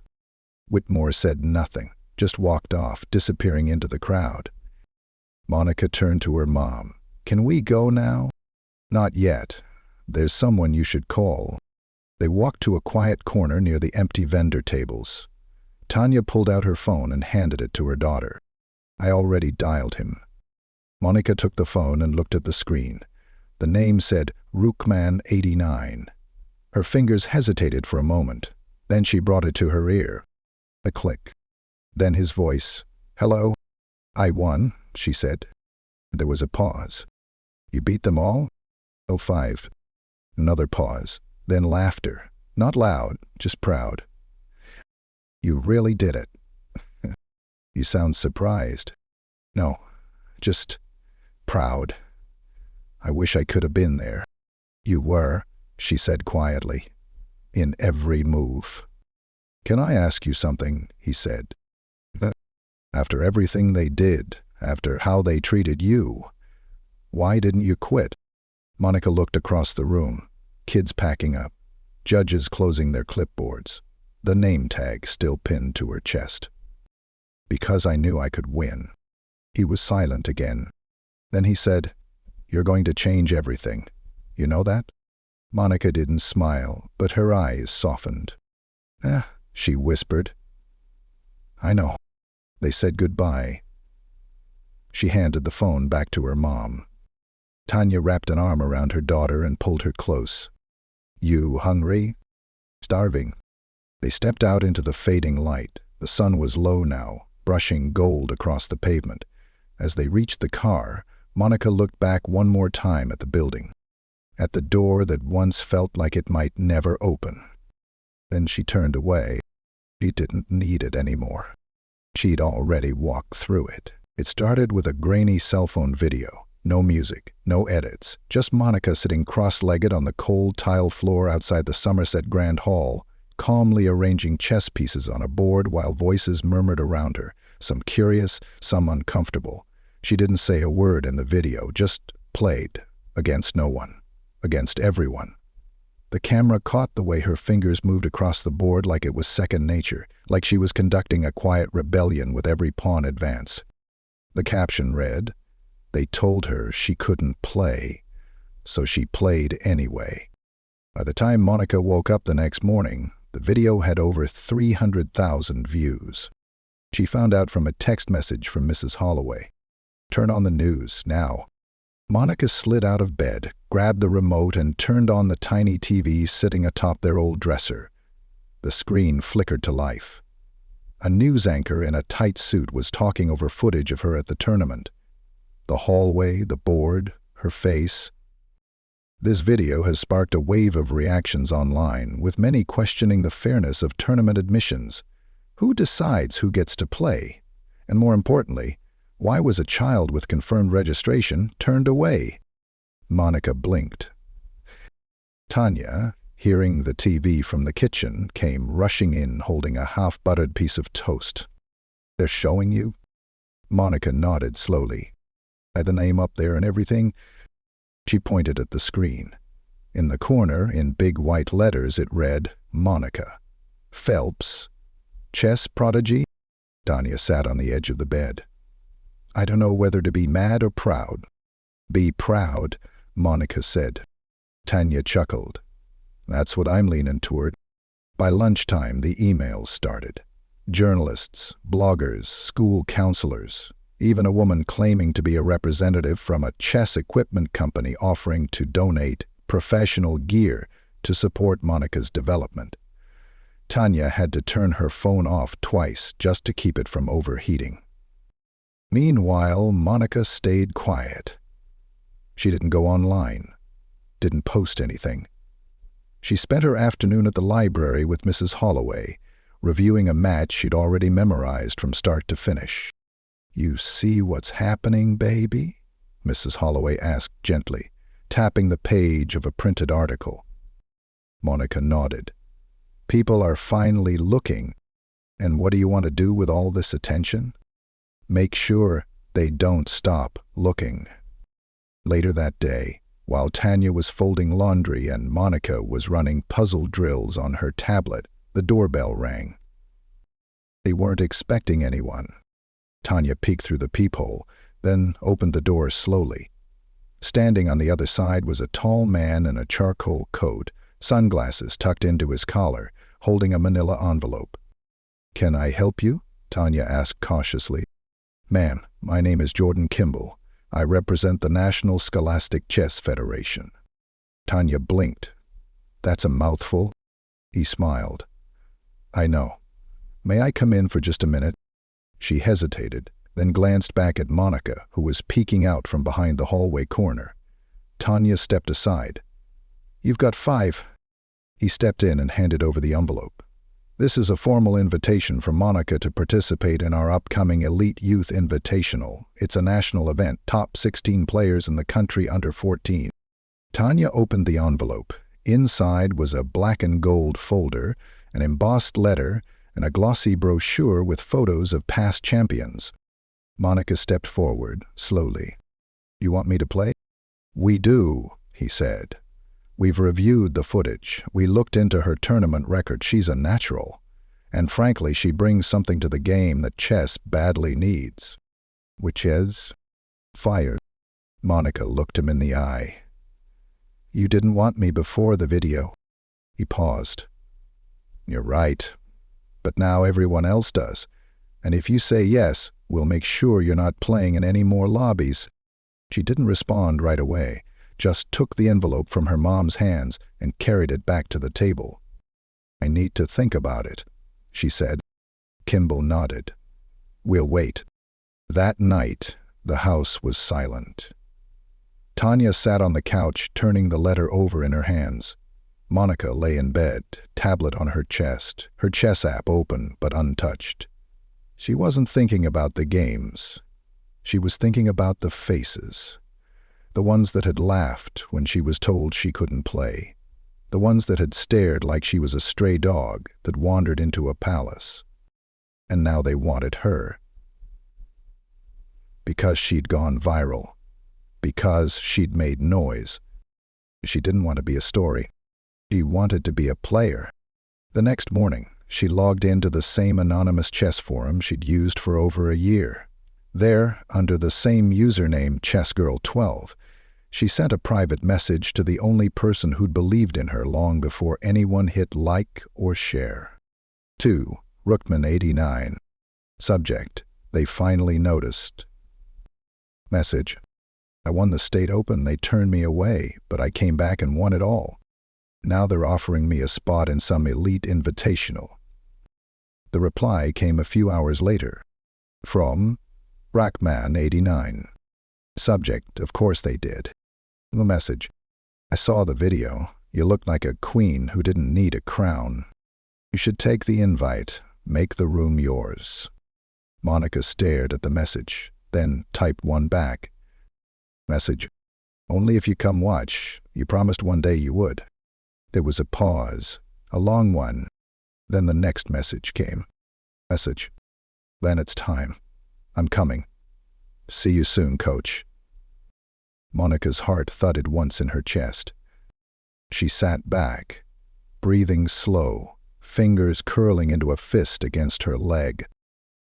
Whitmore said nothing, just walked off, disappearing into the crowd. Monica turned to her mom. "Can we go now?" "Not yet. There's someone you should call." They walked to a quiet corner near the empty vendor tables. Tanya pulled out her phone and handed it to her daughter. "I already dialed him." Monica took the phone and looked at the screen. The name said Rookman 89. Her fingers hesitated for a moment. Then she brought it to her ear. A click. Then his voice. "Hello?" "I won," she said. There was a pause. "You beat them all?" "Oh, 5. Another pause. Then laughter. Not loud, just proud. "You really did it." "You sound surprised." "No, just proud. I wish I could have been there." "You were," she said quietly, "in every move." "Can I ask you something?" he said. "After everything they did, after how they treated you, why didn't you quit?" Monica looked across the room. Kids packing up. Judges closing their clipboards. The name tag still pinned to her chest. "Because I knew I could win." He was silent again. Then he said, "You're going to change everything. You know that?" Monica didn't smile, but her eyes softened. She whispered. I know. They said goodbye. She handed the phone back to her mom. Tanya wrapped an arm around her daughter and pulled her close. You hungry? Starving. They stepped out into the fading light. The sun was low now, brushing gold across the pavement. As they reached the car, Monica looked back one more time at the building, at the door that once felt like it might never open. Then she turned away. She didn't need it anymore. She'd already walked through it. It started with a grainy cell phone video. No music, no edits, just Monica sitting cross-legged on the cold tile floor outside the Somerset Grand Hall, calmly arranging chess pieces on a board while voices murmured around her, some curious, some uncomfortable. She didn't say a word in the video, just played, against no one, against everyone. The camera caught the way her fingers moved across the board like it was second nature, like she was conducting a quiet rebellion with every pawn advance. The caption read, "They told her she couldn't play, so she played anyway." By the time Monica woke up the next morning, the video had over 300,000 views. She found out from a text message from Mrs. Holloway. Turn on the news, now. Monica slid out of bed, grabbed the remote, and turned on the tiny TV sitting atop their old dresser. The screen flickered to life. A news anchor in a tight suit was talking over footage of her at the tournament. The hallway, the board, her face. This video has sparked a wave of reactions online, with many questioning the fairness of tournament admissions. Who decides who gets to play? And more importantly, why was a child with confirmed registration turned away? Monica blinked. Tanya, hearing the TV from the kitchen, came rushing in holding a half-buttered piece of toast. They're showing you? Monica nodded slowly. Had the name up there and everything? She pointed at the screen. In the corner, in big white letters, it read, Monica. Phelps. Chess prodigy? Tanya sat on the edge of the bed. I don't know whether to be mad or proud. Be proud, Monica said. Tanya chuckled. That's what I'm leaning toward. By lunchtime, the emails started. Journalists, bloggers, school counselors, even a woman claiming to be a representative from a chess equipment company offering to donate professional gear to support Monica's development. Tanya had to turn her phone off twice just to keep it from overheating. Meanwhile, Monica stayed quiet. She didn't go online, didn't post anything. She spent her afternoon at the library with Mrs. Holloway, reviewing a match she'd already memorized from start to finish. You see what's happening, baby? Mrs. Holloway asked gently, tapping the page of a printed article. Monica nodded. People are finally looking. And what do you want to do with all this attention? Make sure they don't stop looking. Later that day, while Tanya was folding laundry and Monica was running puzzle drills on her tablet, the doorbell rang. They weren't expecting anyone. Tanya peeked through the peephole, then opened the door slowly. Standing on the other side was a tall man in a charcoal coat, sunglasses tucked into his collar, holding a manila envelope. Can I help you? Tanya asked cautiously. Ma'am, my name is Jordan Kimball. I represent the National Scholastic Chess Federation. Tanya blinked. That's a mouthful. He smiled. I know. May I come in for just a minute? She hesitated, then glanced back at Monica, who was peeking out from behind the hallway corner. Tanya stepped aside. You've got 5. He stepped in and handed over the envelope. This is a formal invitation for Monica to participate in our upcoming Elite Youth Invitational. It's a national event, top 16 players in the country under 14. Tanya opened the envelope. Inside was a black and gold folder, an embossed letter, and a glossy brochure with photos of past champions. Monica stepped forward, slowly. You want me to play? We do, he said. We've reviewed the footage. We looked into her tournament record. She's a natural. And frankly, she brings something to the game that chess badly needs. Which is? Fire. Monica looked him in the eye. You didn't want me before the video. He paused. You're right. But now everyone else does. And if you say yes, we'll make sure you're not playing in any more lobbies." She didn't respond right away, just took the envelope from her mom's hands and carried it back to the table. "I need to think about it," she said. Kimball nodded. "We'll wait." That night, the house was silent. Tanya sat on the couch, turning the letter over in her hands. Monica lay in bed, tablet on her chest app open but untouched. She wasn't thinking about the games. She was thinking about the faces. The ones that had laughed when she was told she couldn't play. The ones that had stared like she was a stray dog that wandered into a palace. And now they wanted her. Because she'd gone viral. Because she'd made noise. She didn't want to be a story. She wanted to be a player. The next morning, she logged into the same anonymous chess forum she'd used for over a year. There, under the same username ChessGirl12, she sent a private message to the only person who'd believed in her long before anyone hit like or share. To Rookman89. Subject: They finally noticed. Message: I won the state open, they turned me away, but I came back and won it all. Now they're offering me a spot in some elite invitational. The reply came a few hours later. From Rookman89. Subject: Of course they did. The message: I saw the video. You looked like a queen who didn't need a crown. You should take the invite. Make the room yours. Monica stared at the message, then typed one back. Message: Only if you come watch. You promised one day you would. There was a pause, a long one. Then the next message came. Message: Then it's time. I'm coming. See you soon, coach. Monica's heart thudded once in her chest. She sat back, breathing slow, fingers curling into a fist against her leg.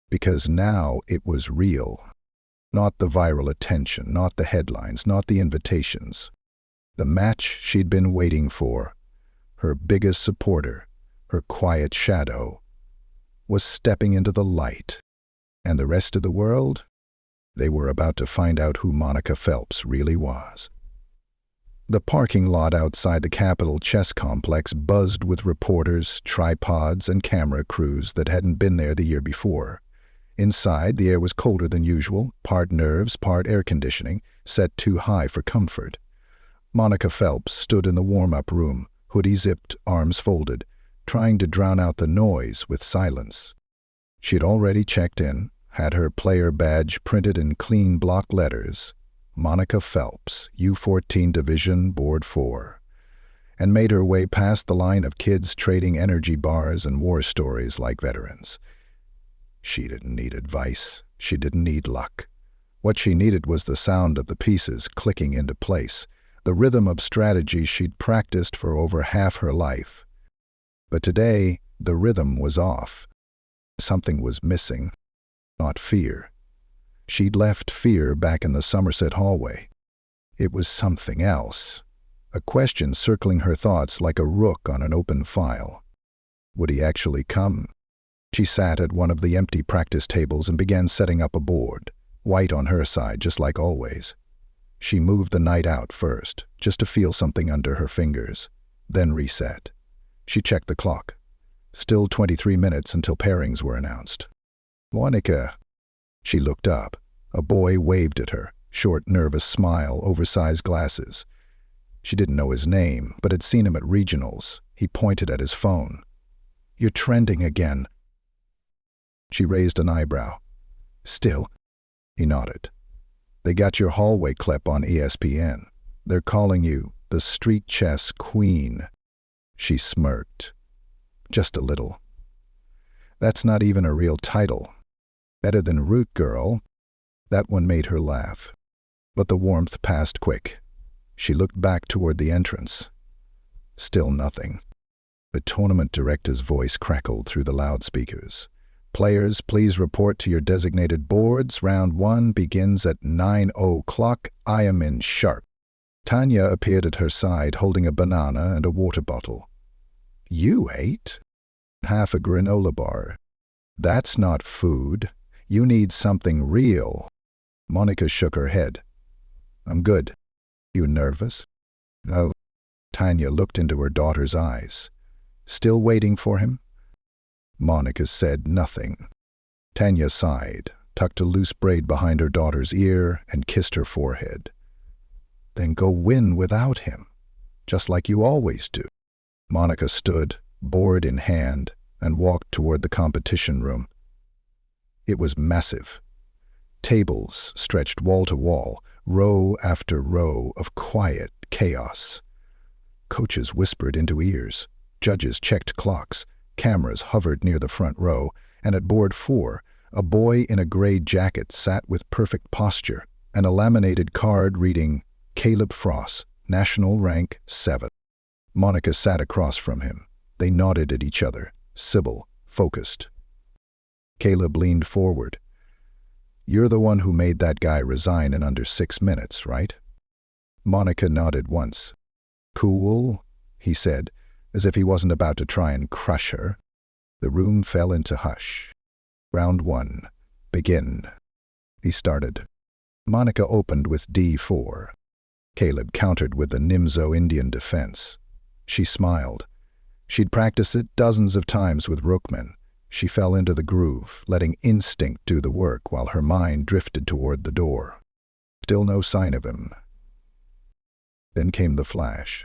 Because now it was real. Not the viral attention, not the headlines, not the invitations. The match she'd been waiting for, her biggest supporter, her quiet shadow, was stepping into the light. And the rest of the world? They were about to find out who Monica Phelps really was. The parking lot outside the Capitol Chess Complex buzzed with reporters, tripods, and camera crews that hadn't been there the year before. Inside, the air was colder than usual, part nerves, part air conditioning, set too high for comfort. Monica Phelps stood in the warm-up room, hoodie zipped, arms folded, trying to drown out the noise with silence. She had already checked in, had her player badge printed in clean block letters, Monica Phelps, U14 Division, Board 4, and made her way past the line of kids trading energy bars and war stories like veterans. She didn't need advice. She didn't need luck. What she needed was the sound of the pieces clicking into place, the rhythm of strategy she'd practiced for over half her life. But today, the rhythm was off. Something was missing. Not fear. She'd left fear back in the Somerset hallway. It was something else. A question circling her thoughts like a rook on an open file. Would he actually come? She sat at one of the empty practice tables and began setting up a board, white on her side just like always. She moved the knight out first, just to feel something under her fingers, then reset. She checked the clock. Still 23 minutes until pairings were announced. Monica. She looked up. A boy waved at her, short, nervous smile, oversized glasses. She didn't know his name, but had seen him at regionals. He pointed at his phone. You're trending again. She raised an eyebrow. Still? He nodded. They got your hallway clip on ESPN. They're calling you the Street Chess Queen. She smirked. Just a little. That's not even a real title. Better than Root Girl. That one made her laugh. But the warmth passed quick. She looked back toward the entrance. Still nothing. The tournament director's voice crackled through the loudspeakers. Players, please report to your designated boards. Round 1 begins at 9:00. I am in sharp. Tanya appeared at her side holding a banana and a water bottle. You ate? half a granola bar. That's not food. You need something real. Monica shook her head. I'm good. You nervous? No. Tanya looked into her daughter's eyes. Still waiting for him? Monica said nothing. Tanya sighed, tucked a loose braid behind her daughter's ear, and kissed her forehead. Then go win without him, just like you always do. Monica stood, board in hand, and walked toward the competition room. It was massive. Tables stretched wall to wall, row after row of quiet chaos. Coaches whispered into ears. Judges checked clocks. Cameras hovered near the front row, and at board 4, a boy in a gray jacket sat with perfect posture and a laminated card reading, Caleb Frost, National Rank 7. Monica sat across from him. They nodded at each other, civil, focused. Caleb leaned forward. You're the one who made that guy resign in under 6 minutes, right? Monica nodded once. Cool, he said, as if he wasn't about to try and crush her. The room fell into hush. Round 1. Begin. He started. Monica opened with D4. Caleb countered with the Nimzo Indian defense. She smiled. She'd practiced it dozens of times with Rookman. She fell into the groove, letting instinct do the work while her mind drifted toward the door. Still no sign of him. Then came the flash.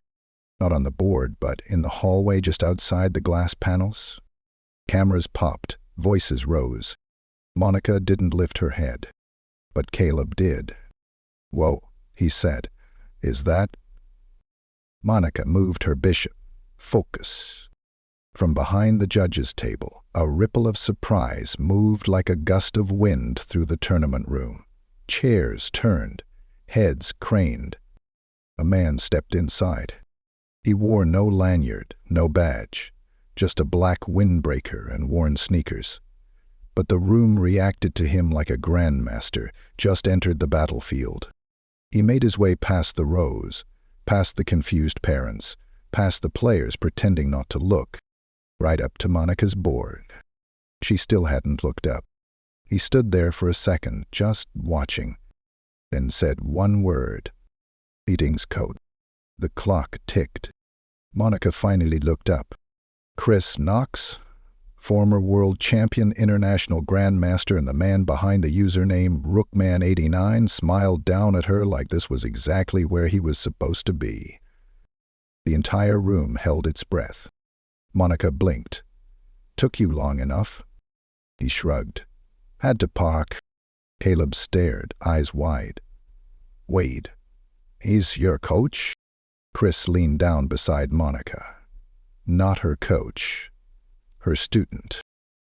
Not on the board, but in the hallway just outside the glass panels. Cameras popped, voices rose. Monica didn't lift her head, but Caleb did. Whoa, he said. Is that? Monica moved her bishop. Focus. From behind the judges' table, a ripple of surprise moved like a gust of wind through the tournament room. Chairs turned, heads craned. A man stepped inside. He wore no lanyard, no badge, just a black windbreaker and worn sneakers. But the room reacted to him like a grandmaster just entered the battlefield. He made his way past the rows, past the confused parents, past the players pretending not to look, right up to Monica's board. She still hadn't looked up. He stood there for a second, just watching, then said one word. Meeting's coat. The clock ticked. Monica finally looked up. Chris Knox, former world champion, international grandmaster, and the man behind the username Rookman89, smiled down at her like this was exactly where he was supposed to be. The entire room held its breath. Monica blinked. Took you long enough? He shrugged. Had to park. Caleb stared, eyes wide. Wade. He's your coach? Chris leaned down beside Monica. Not her coach. Her student.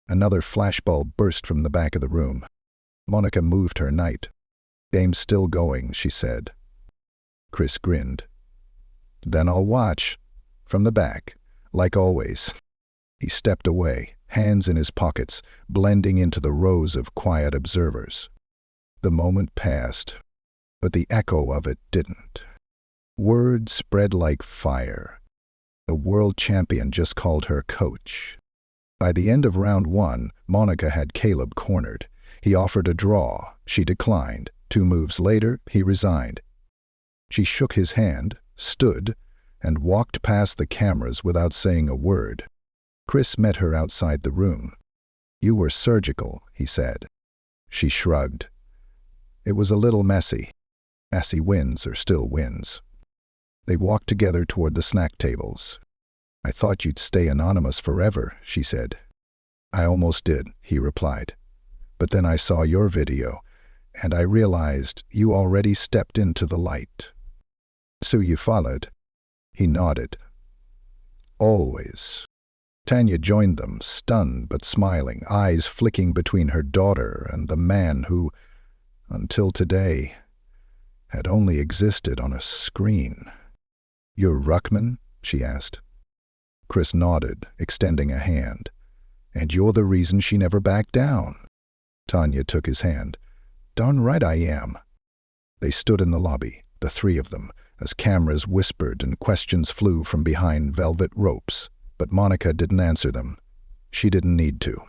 Another flashbulb burst from the back of the room. Monica moved her knight. Game's still going, she said. Chris grinned. Then I'll watch. From the back. Like always. He stepped away, hands in his pockets, blending into the rows of quiet observers. The moment passed, but the echo of it didn't. Word spread like fire. The world champion just called her coach. By the end of round 1, Monica had Caleb cornered. He offered a draw. She declined. 2 moves later, he resigned. She shook his hand, stood, and walked past the cameras without saying a word. Chris met her outside the room. You were surgical, he said. She shrugged. It was a little messy. Messy wins are still wins. They walked together toward the snack tables. I thought you'd stay anonymous forever, she said. I almost did, he replied. But then I saw your video, and I realized you already stepped into the light. So you followed? He nodded. Always. Tanya joined them, stunned but smiling, eyes flicking between her daughter and the man who, until today, had only existed on a screen. You're Ruckman? She asked. Chris nodded, extending a hand. And you're the reason she never backed down. Tanya took his hand. Darn right I am. They stood in the lobby, the 3 of them, as cameras whispered and questions flew from behind velvet ropes, but Monica didn't answer them. She didn't need to.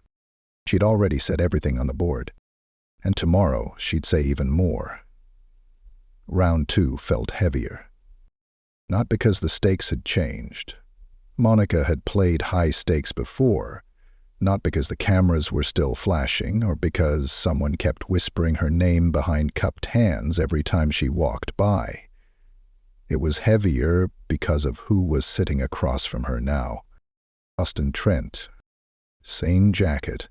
She'd already said everything on the board. And tomorrow she'd say even more. Round 2 felt heavier. Not because the stakes had changed. Monica had played high stakes before, not because the cameras were still flashing or because someone kept whispering her name behind cupped hands every time she walked by. It was heavier because of who was sitting across from her now. Austin Trent. Same jacket,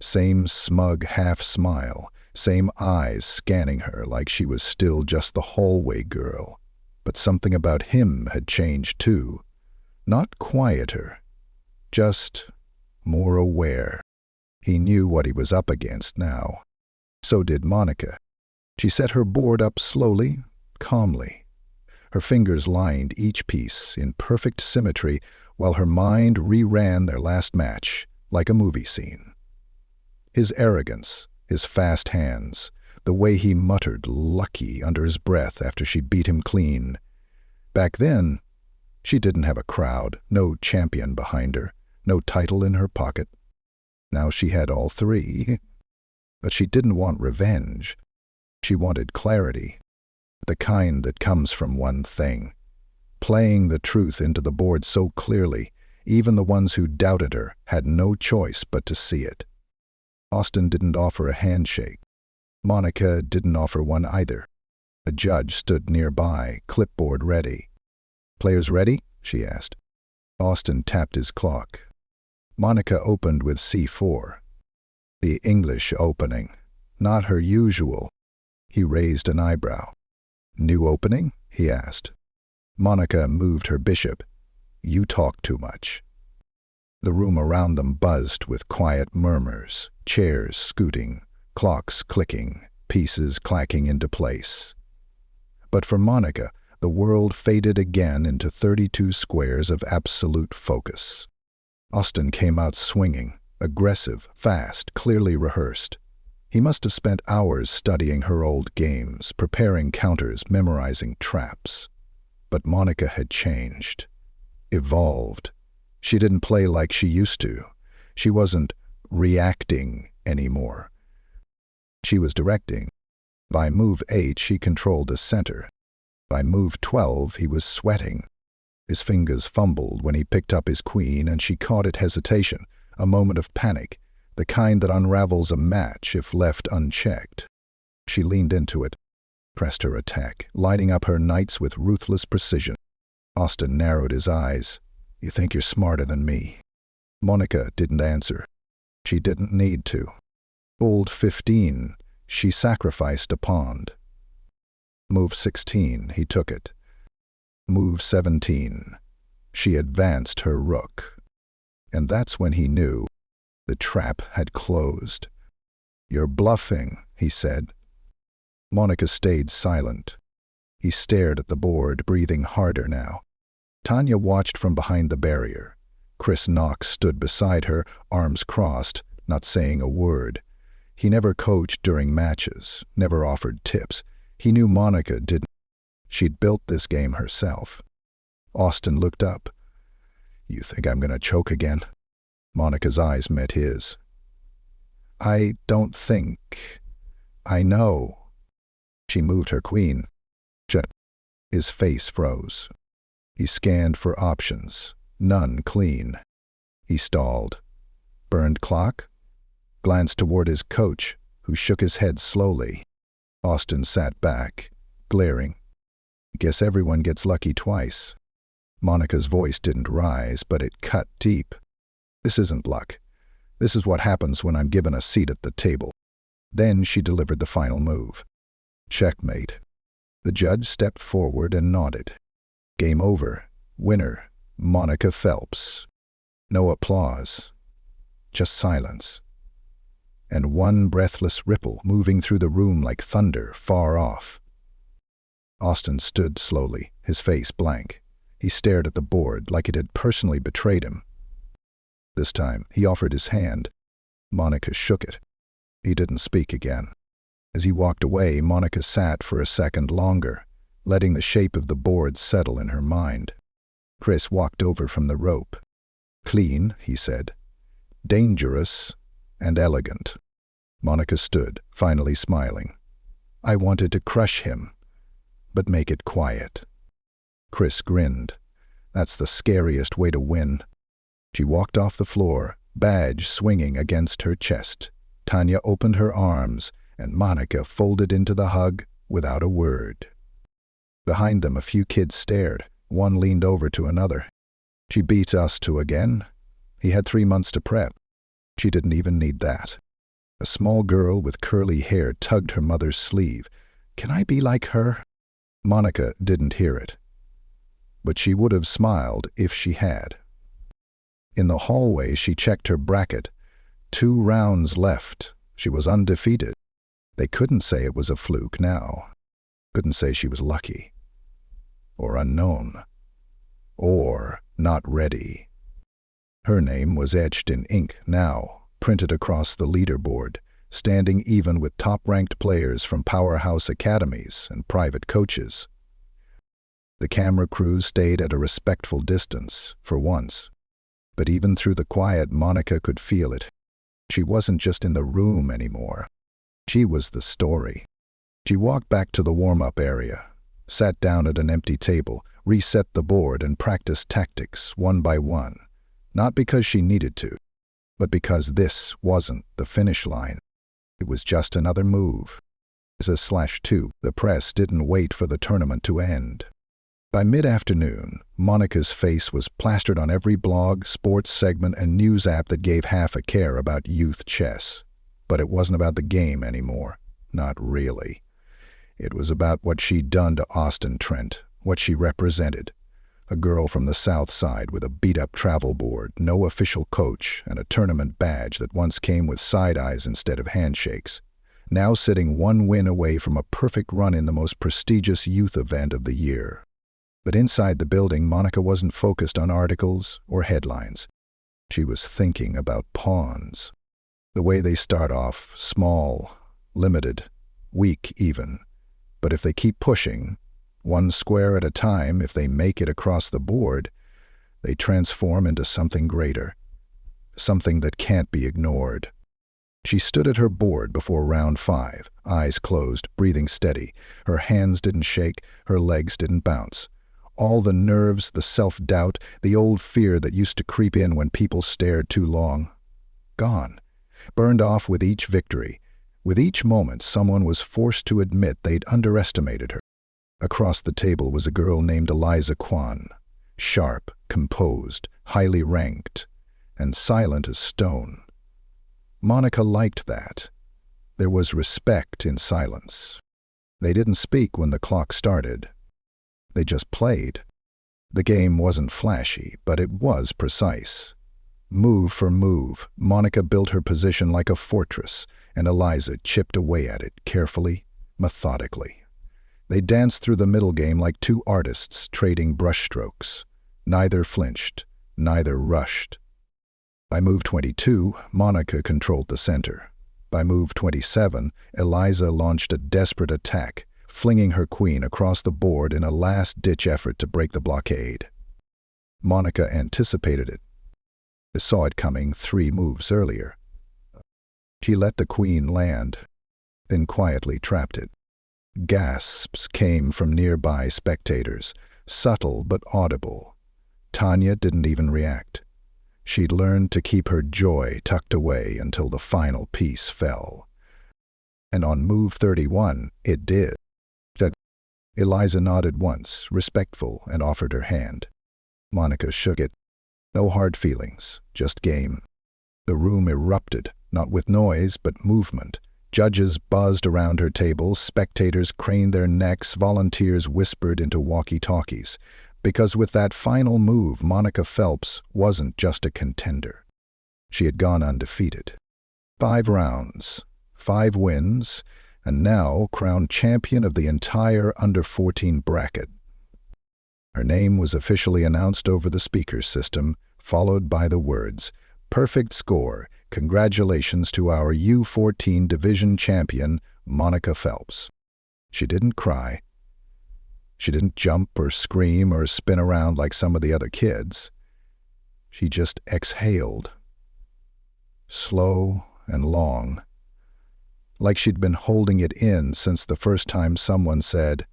same smug half-smile, same eyes scanning her like she was still just the hallway girl. But something about him had changed too. Not quieter, just more aware. He knew what he was up against now. So did Monica. She set her board up slowly, calmly. Her fingers lined each piece in perfect symmetry while her mind reran their last match like a movie scene. His arrogance, his fast hands, the way he muttered "lucky" under his breath after she beat him clean. Back then, she didn't have a crowd, no champion behind her, no title in her pocket. Now she had all three. But she didn't want revenge. She wanted clarity, the kind that comes from one thing. Playing the truth into the board so clearly, even the ones who doubted her had no choice but to see it. Austin didn't offer a handshake. Monica didn't offer one either. A judge stood nearby, clipboard ready. "Players ready?" she asked. Austin tapped his clock. Monica opened with C4. The English opening, not her usual. He raised an eyebrow. "New opening?" he asked. Monica moved her bishop. "You talk too much." The room around them buzzed with quiet murmurs, chairs scooting, clocks clicking, pieces clacking into place. But for Monica, the world faded again into 32 squares of absolute focus. Austin came out swinging, aggressive, fast, clearly rehearsed. He must have spent hours studying her old games, preparing counters, memorizing traps. But Monica had changed, evolved. She didn't play like she used to. She wasn't reacting anymore. She was directing. By move 8, she controlled a center. By move 12, he was sweating. His fingers fumbled when he picked up his queen, and she caught it hesitation, a moment of panic, the kind that unravels a match if left unchecked. She leaned into it, pressed her attack, lighting up her knights with ruthless precision. Austin narrowed his eyes. "You think you're smarter than me." Monica didn't answer. She didn't need to. Old 15, she sacrificed a pawn. Move 16, he took it. Move 17, she advanced her rook. And that's when he knew the trap had closed. "You're bluffing," he said. Monica stayed silent. He stared at the board, breathing harder now. Tanya watched from behind the barrier. Chris Knox stood beside her, arms crossed, not saying a word. He never coached during matches, never offered tips. He knew Monica didn't. She'd built this game herself. Austin looked up. "You think I'm going to choke again?" Monica's eyes met his. "I don't think. I know." She moved her queen. His face froze. He scanned for options. None clean. He stalled. Burned clock? Glanced toward his coach, who shook his head slowly. Austin sat back, glaring. "Guess everyone gets lucky twice." Monica's voice didn't rise, but it cut deep. "This isn't luck. This is what happens when I'm given a seat at the table." Then she delivered the final move. Checkmate. The judge stepped forward and nodded. Game over. Winner, Monica Phelps. No applause. Just silence. And one breathless ripple moving through the room like thunder, far off. Austin stood slowly, his face blank. He stared at the board like it had personally betrayed him. This time, he offered his hand. Monica shook it. He didn't speak again. As he walked away, Monica sat for a second longer, letting the shape of the board settle in her mind. Chris walked over from the rope. "Clean," he said. dangerous, and elegant. Monica stood, finally smiling. I wanted to crush him, but make it quiet. Chris grinned. That's the scariest way to win. She walked off the floor, badge swinging against her chest. Tanya opened her arms, and Monica folded into the hug without a word. Behind them, a few kids stared. One leaned over to another. She beat us two again. He had 3 months to prep. She didn't even need that. A small girl with curly hair tugged her mother's sleeve. Can I be like her? Monica didn't hear it, but she would have smiled if she had. In the hallway, she checked her bracket. 2 rounds left. She was undefeated. They couldn't say it was a fluke now. Couldn't say she was lucky. Or unknown. Or not ready. Her name was etched in ink now, printed across the leaderboard, standing even with top-ranked players from powerhouse academies and private coaches. The camera crew stayed at a respectful distance, for once. But even through the quiet, Monica could feel it. She wasn't just in the room anymore. She was the story. She walked back to the warm-up area, sat down at an empty table, reset the board, and practiced tactics one by one. Not because she needed to, but because this wasn't the finish line. It was just another move. As a /2, the press didn't wait for the tournament to end. By mid-afternoon, Monica's face was plastered on every blog, sports segment, and news app that gave half a care about youth chess. But it wasn't about the game anymore. Not really. It was about what she'd done to Austin Trent, what she represented. A girl from the South Side with a beat-up travel board, no official coach, and a tournament badge that once came with side eyes instead of handshakes. Now sitting 1 win away from a perfect run in the most prestigious youth event of the year. But inside the building, Monica wasn't focused on articles or headlines. She was thinking about pawns. The way they start off, small, limited, weak even. But if they keep pushing, 1 square at a time, if they make it across the board, they transform into something greater, something that can't be ignored. She stood at her board before round 5, eyes closed, breathing steady. Her hands didn't shake, her legs didn't bounce. All the nerves, the self-doubt, the old fear that used to creep in when people stared too long. Gone. Burned off with each victory. With each moment, someone was forced to admit they'd underestimated her. Across the table was a girl named Eliza Kwan, sharp, composed, highly ranked, and silent as stone. Monica liked that. There was respect in silence. They didn't speak when the clock started. They just played. The game wasn't flashy, but it was precise. Move for move, Monica built her position like a fortress, and Eliza chipped away at it carefully, methodically. They danced through the middle game like 2 artists trading brushstrokes. Neither flinched, neither rushed. By move 22, Monica controlled the center. By move 27, Eliza launched a desperate attack, flinging her queen across the board in a last-ditch effort to break the blockade. Monica anticipated it. She saw it coming 3 moves earlier. She let the queen land, then quietly trapped it. Gasps came from nearby spectators, subtle but audible. Tanya didn't even react. She'd learned to keep her joy tucked away until the final piece fell. And on move 31, it did. Eliza nodded once, respectful, and offered her hand. Monica shook it. No hard feelings, just game. The room erupted, not with noise, but movement. Judges buzzed around her table, spectators craned their necks, volunteers whispered into walkie-talkies. Because with that final move, Monica Phelps wasn't just a contender. She had gone undefeated. 5 rounds, 5 wins, and now crowned champion of the entire under-14 bracket. Her name was officially announced over the speaker system, followed by the words, "Perfect score. Congratulations to our U14 division champion, Monica Phelps." She didn't cry. She didn't jump or scream or spin around like some of the other kids. She just exhaled. slow and long, like she'd been holding it in since the first time someone said,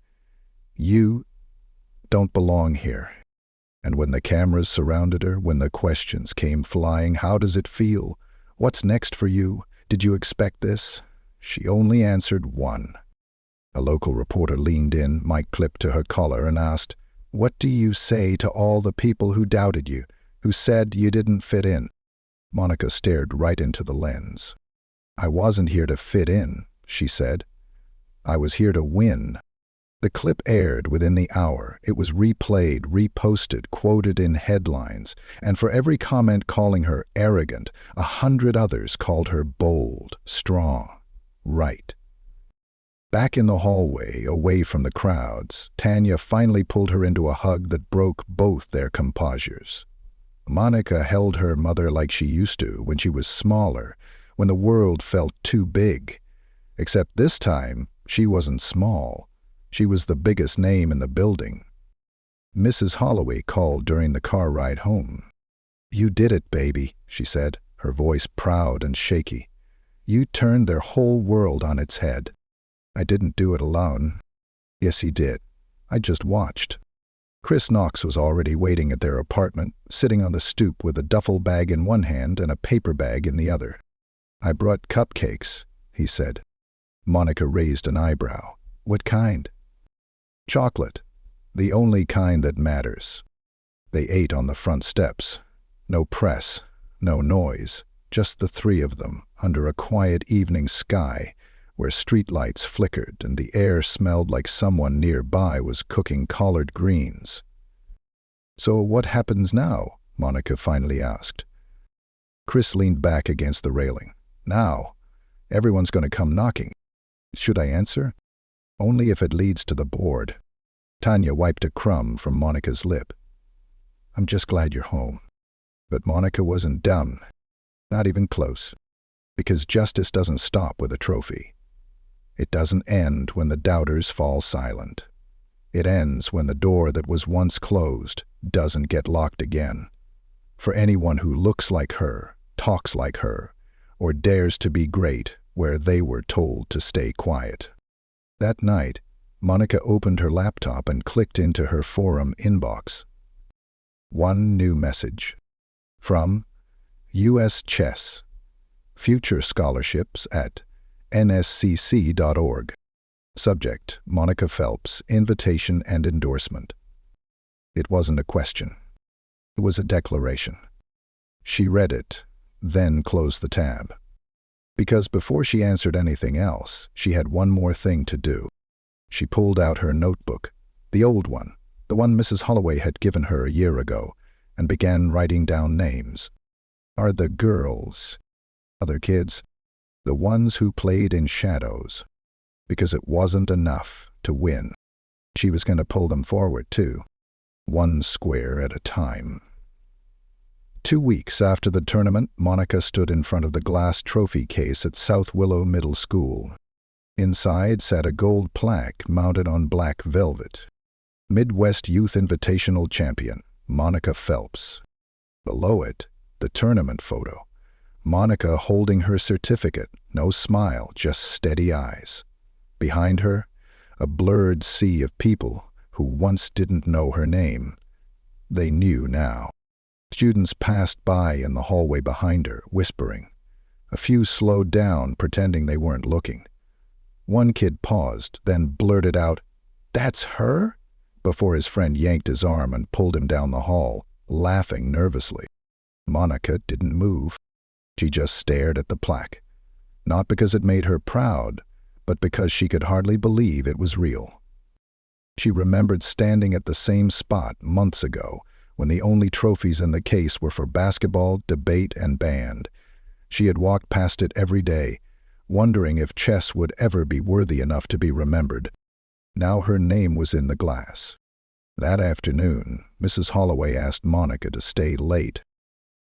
"You don't belong here." And when the cameras surrounded her, when the questions came flying, "How does it feel? What's next for you? Did you expect this?" she only answered one. A local reporter leaned in, mic clipped to her collar, and asked, "What do you say to all the people who doubted you, who said you didn't fit in?" Monica stared right into the lens. "I wasn't here to fit in," she said. "I was here to win." The clip aired within the hour. It was replayed, reposted, quoted in headlines, and for every comment calling her arrogant, 100 others called her bold, strong, right. Back in the hallway, away from the crowds, Tanya finally pulled her into a hug that broke both their composures. Monica held her mother like she used to when she was smaller, when the world felt too big. Except this time, she wasn't small. She was the biggest name in the building. Mrs. Holloway called during the car ride home. "You did it, baby," she said, her voice proud and shaky. "You turned their whole world on its head." "I didn't do it alone." "Yes, he did. I just watched." Chris Knox was already waiting at their apartment, sitting on the stoop with a duffel bag in one hand and a paper bag in the other. "I brought cupcakes," he said. Monica raised an eyebrow. "What kind?" "Chocolate. The only kind that matters." They ate on the front steps. No press, no noise, just the three of them under a quiet evening sky where streetlights flickered and the air smelled like someone nearby was cooking collard greens. "So what happens now?" Monica finally asked. Chris leaned back against the railing. "Now, everyone's going to come knocking." "Should I answer?" "Only if it leads to the board." Tanya wiped a crumb from Monica's lip. "I'm just glad you're home." But Monica wasn't done. Not even close. Because justice doesn't stop with a trophy. It doesn't end when the doubters fall silent. It ends when the door that was once closed doesn't get locked again. For anyone who looks like her, talks like her, or dares to be great where they were told to stay quiet. That night, Monica opened her laptop and clicked into her forum inbox. One new message. From U.S. Chess. Future scholarships at nscc.org. Subject, Monica Phelps, invitation and endorsement. It wasn't a question. It was a declaration. She read it, then closed the tab. Because before she answered anything else, she had one more thing to do. She pulled out her notebook, the old one, the one Mrs. Holloway had given her a year ago, and began writing down names. Are the girls, other kids, the ones who played in shadows? Because it wasn't enough to win. She was going to pull them forward, too. One square at a time. 2 weeks after the tournament, Monica stood in front of the glass trophy case at South Willow Middle School. Inside sat a gold plaque mounted on black velvet. Midwest Youth Invitational Champion, Monica Phelps. Below it, the tournament photo. Monica holding her certificate, no smile, just steady eyes. Behind her, a blurred sea of people who once didn't know her name. They knew now. Students passed by in the hallway behind her, whispering. A few slowed down, pretending they weren't looking. One kid paused, then blurted out, "That's her?" before his friend yanked his arm and pulled him down the hall, laughing nervously. Monica didn't move. She just stared at the plaque. Not because it made her proud, but because she could hardly believe it was real. She remembered standing at the same spot months ago, when the only trophies in the case were for basketball, debate, and band. She had walked past it every day, wondering if chess would ever be worthy enough to be remembered. Now her name was in the glass. That afternoon, Mrs. Holloway asked Monica to stay late.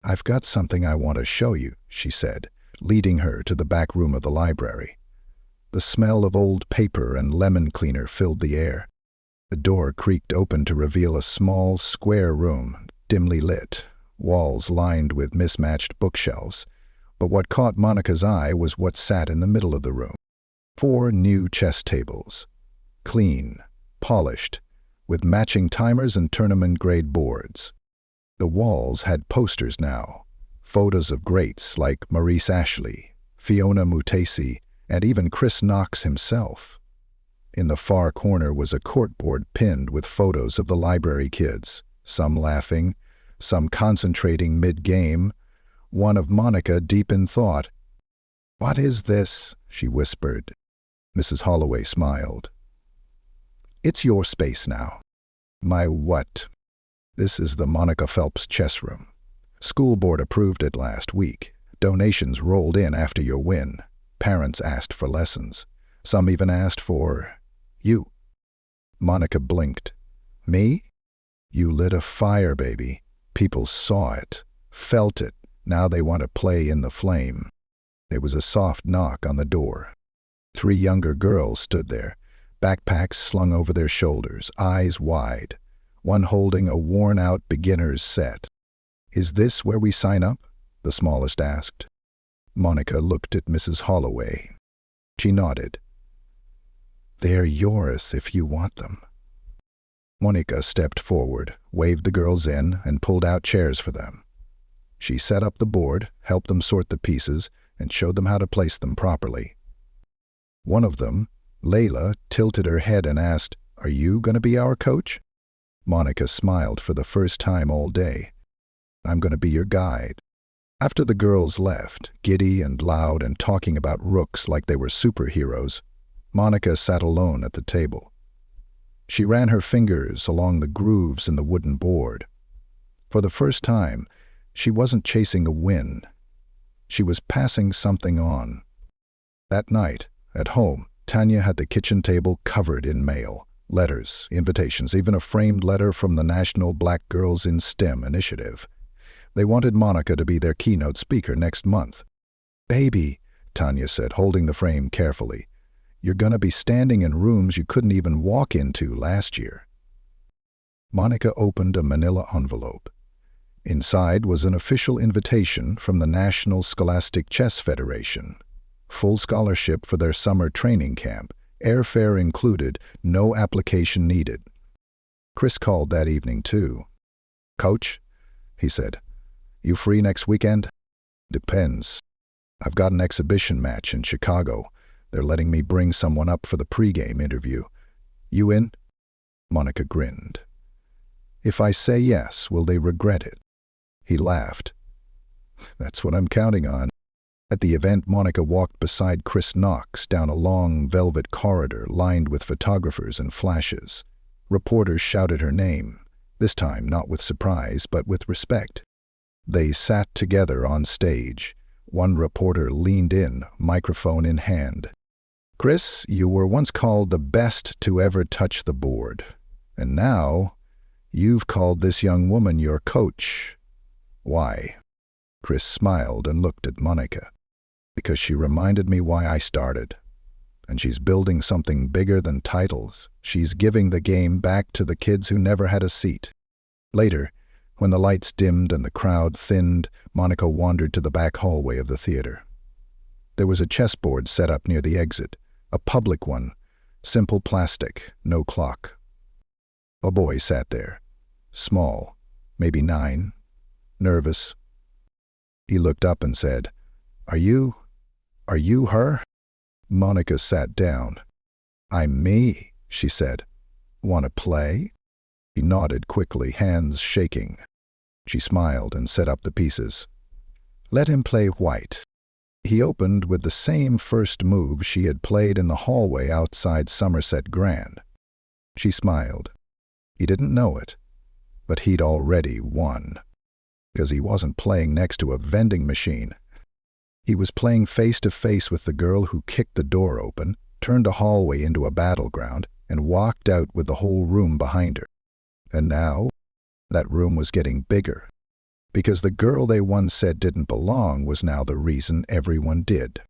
"I've got something I want to show you," she said, leading her to the back room of the library. The smell of old paper and lemon cleaner filled the air. The door creaked open to reveal a small, square room, dimly lit, walls lined with mismatched bookshelves, But what caught Monica's eye was what sat in the middle of the room. 4 new chess tables. Clean, polished, with matching timers and tournament-grade boards. The walls had posters now, photos of greats like Maurice Ashley, Fiona Mutesi, and even Chris Knox himself. In the far corner was a corkboard pinned with photos of the library kids, some laughing, some concentrating mid-game, one of Monica deep in thought. "What is this?" she whispered. Mrs. Holloway smiled. "It's your space now." "My what?" "This is the Monica Phelps chess room. School board approved it last week. Donations rolled in after your win. Parents asked for lessons. Some even asked for you." Monica blinked. "Me?" "You lit a fire, baby. People saw it, felt it. Now they want to play in the flame." There was a soft knock on the door. 3 younger girls stood there, backpacks slung over their shoulders, eyes wide, one holding a worn-out beginner's set. "Is this where we sign up?" the smallest asked. Monica looked at Mrs. Holloway. She nodded. "They're yours if you want them." Monica stepped forward, waved the girls in, and pulled out chairs for them. She set up the board, helped them sort the pieces, and showed them how to place them properly. One of them, Layla, tilted her head and asked, "Are you going to be our coach?" Monica smiled for the first time all day. "I'm going to be your guide." After the girls left, giddy and loud and talking about rooks like they were superheroes, Monica sat alone at the table. She ran her fingers along the grooves in the wooden board. For the first time, she wasn't chasing a win. She was passing something on. That night, at home, Tanya had the kitchen table covered in mail, letters, invitations, even a framed letter from the National Black Girls in STEM initiative. They wanted Monica to be their keynote speaker next month. "Baby," Tanya said, holding the frame carefully, "you're going to be standing in rooms you couldn't even walk into last year." Monica opened a manila envelope. Inside was an official invitation from the National Scholastic Chess Federation. Full scholarship for their summer training camp, airfare included, no application needed. Chris called that evening too. "Coach," he said, "you free next weekend?" "Depends. I've got an exhibition match in Chicago. They're letting me bring someone up for the pregame interview. You in?" Monica grinned. "If I say yes, will they regret it?" He laughed. "That's what I'm counting on." At the event, Monica walked beside Chris Knox down a long velvet corridor lined with photographers and flashes. Reporters shouted her name, this time not with surprise but with respect. They sat together on stage. One reporter leaned in, microphone in hand. "Chris, you were once called the best to ever touch the board. And now, you've called this young woman your coach. Why?" Chris smiled and looked at Monica. "Because she reminded me why I started. And she's building something bigger than titles. She's giving the game back to the kids who never had a seat." Later, when the lights dimmed and the crowd thinned, Monica wandered to the back hallway of the theater. There was a chessboard set up near the exit, a public one, simple plastic, no clock. A boy sat there, small, maybe 9, nervous. He looked up and said, Are you her?" Monica sat down. "I'm me," she said. "Want to play?" He nodded quickly, hands shaking. She smiled and set up the pieces. "Let him play white." He opened with the same first move she had played in the hallway outside Somerset Grand. She smiled. He didn't know it, but he'd already won. Because he wasn't playing next to a vending machine. He was playing face-to-face with the girl who kicked the door open, turned a hallway into a battleground, and walked out with the whole room behind her. And now, that room was getting bigger. Because the girl they once said didn't belong was now the reason everyone did.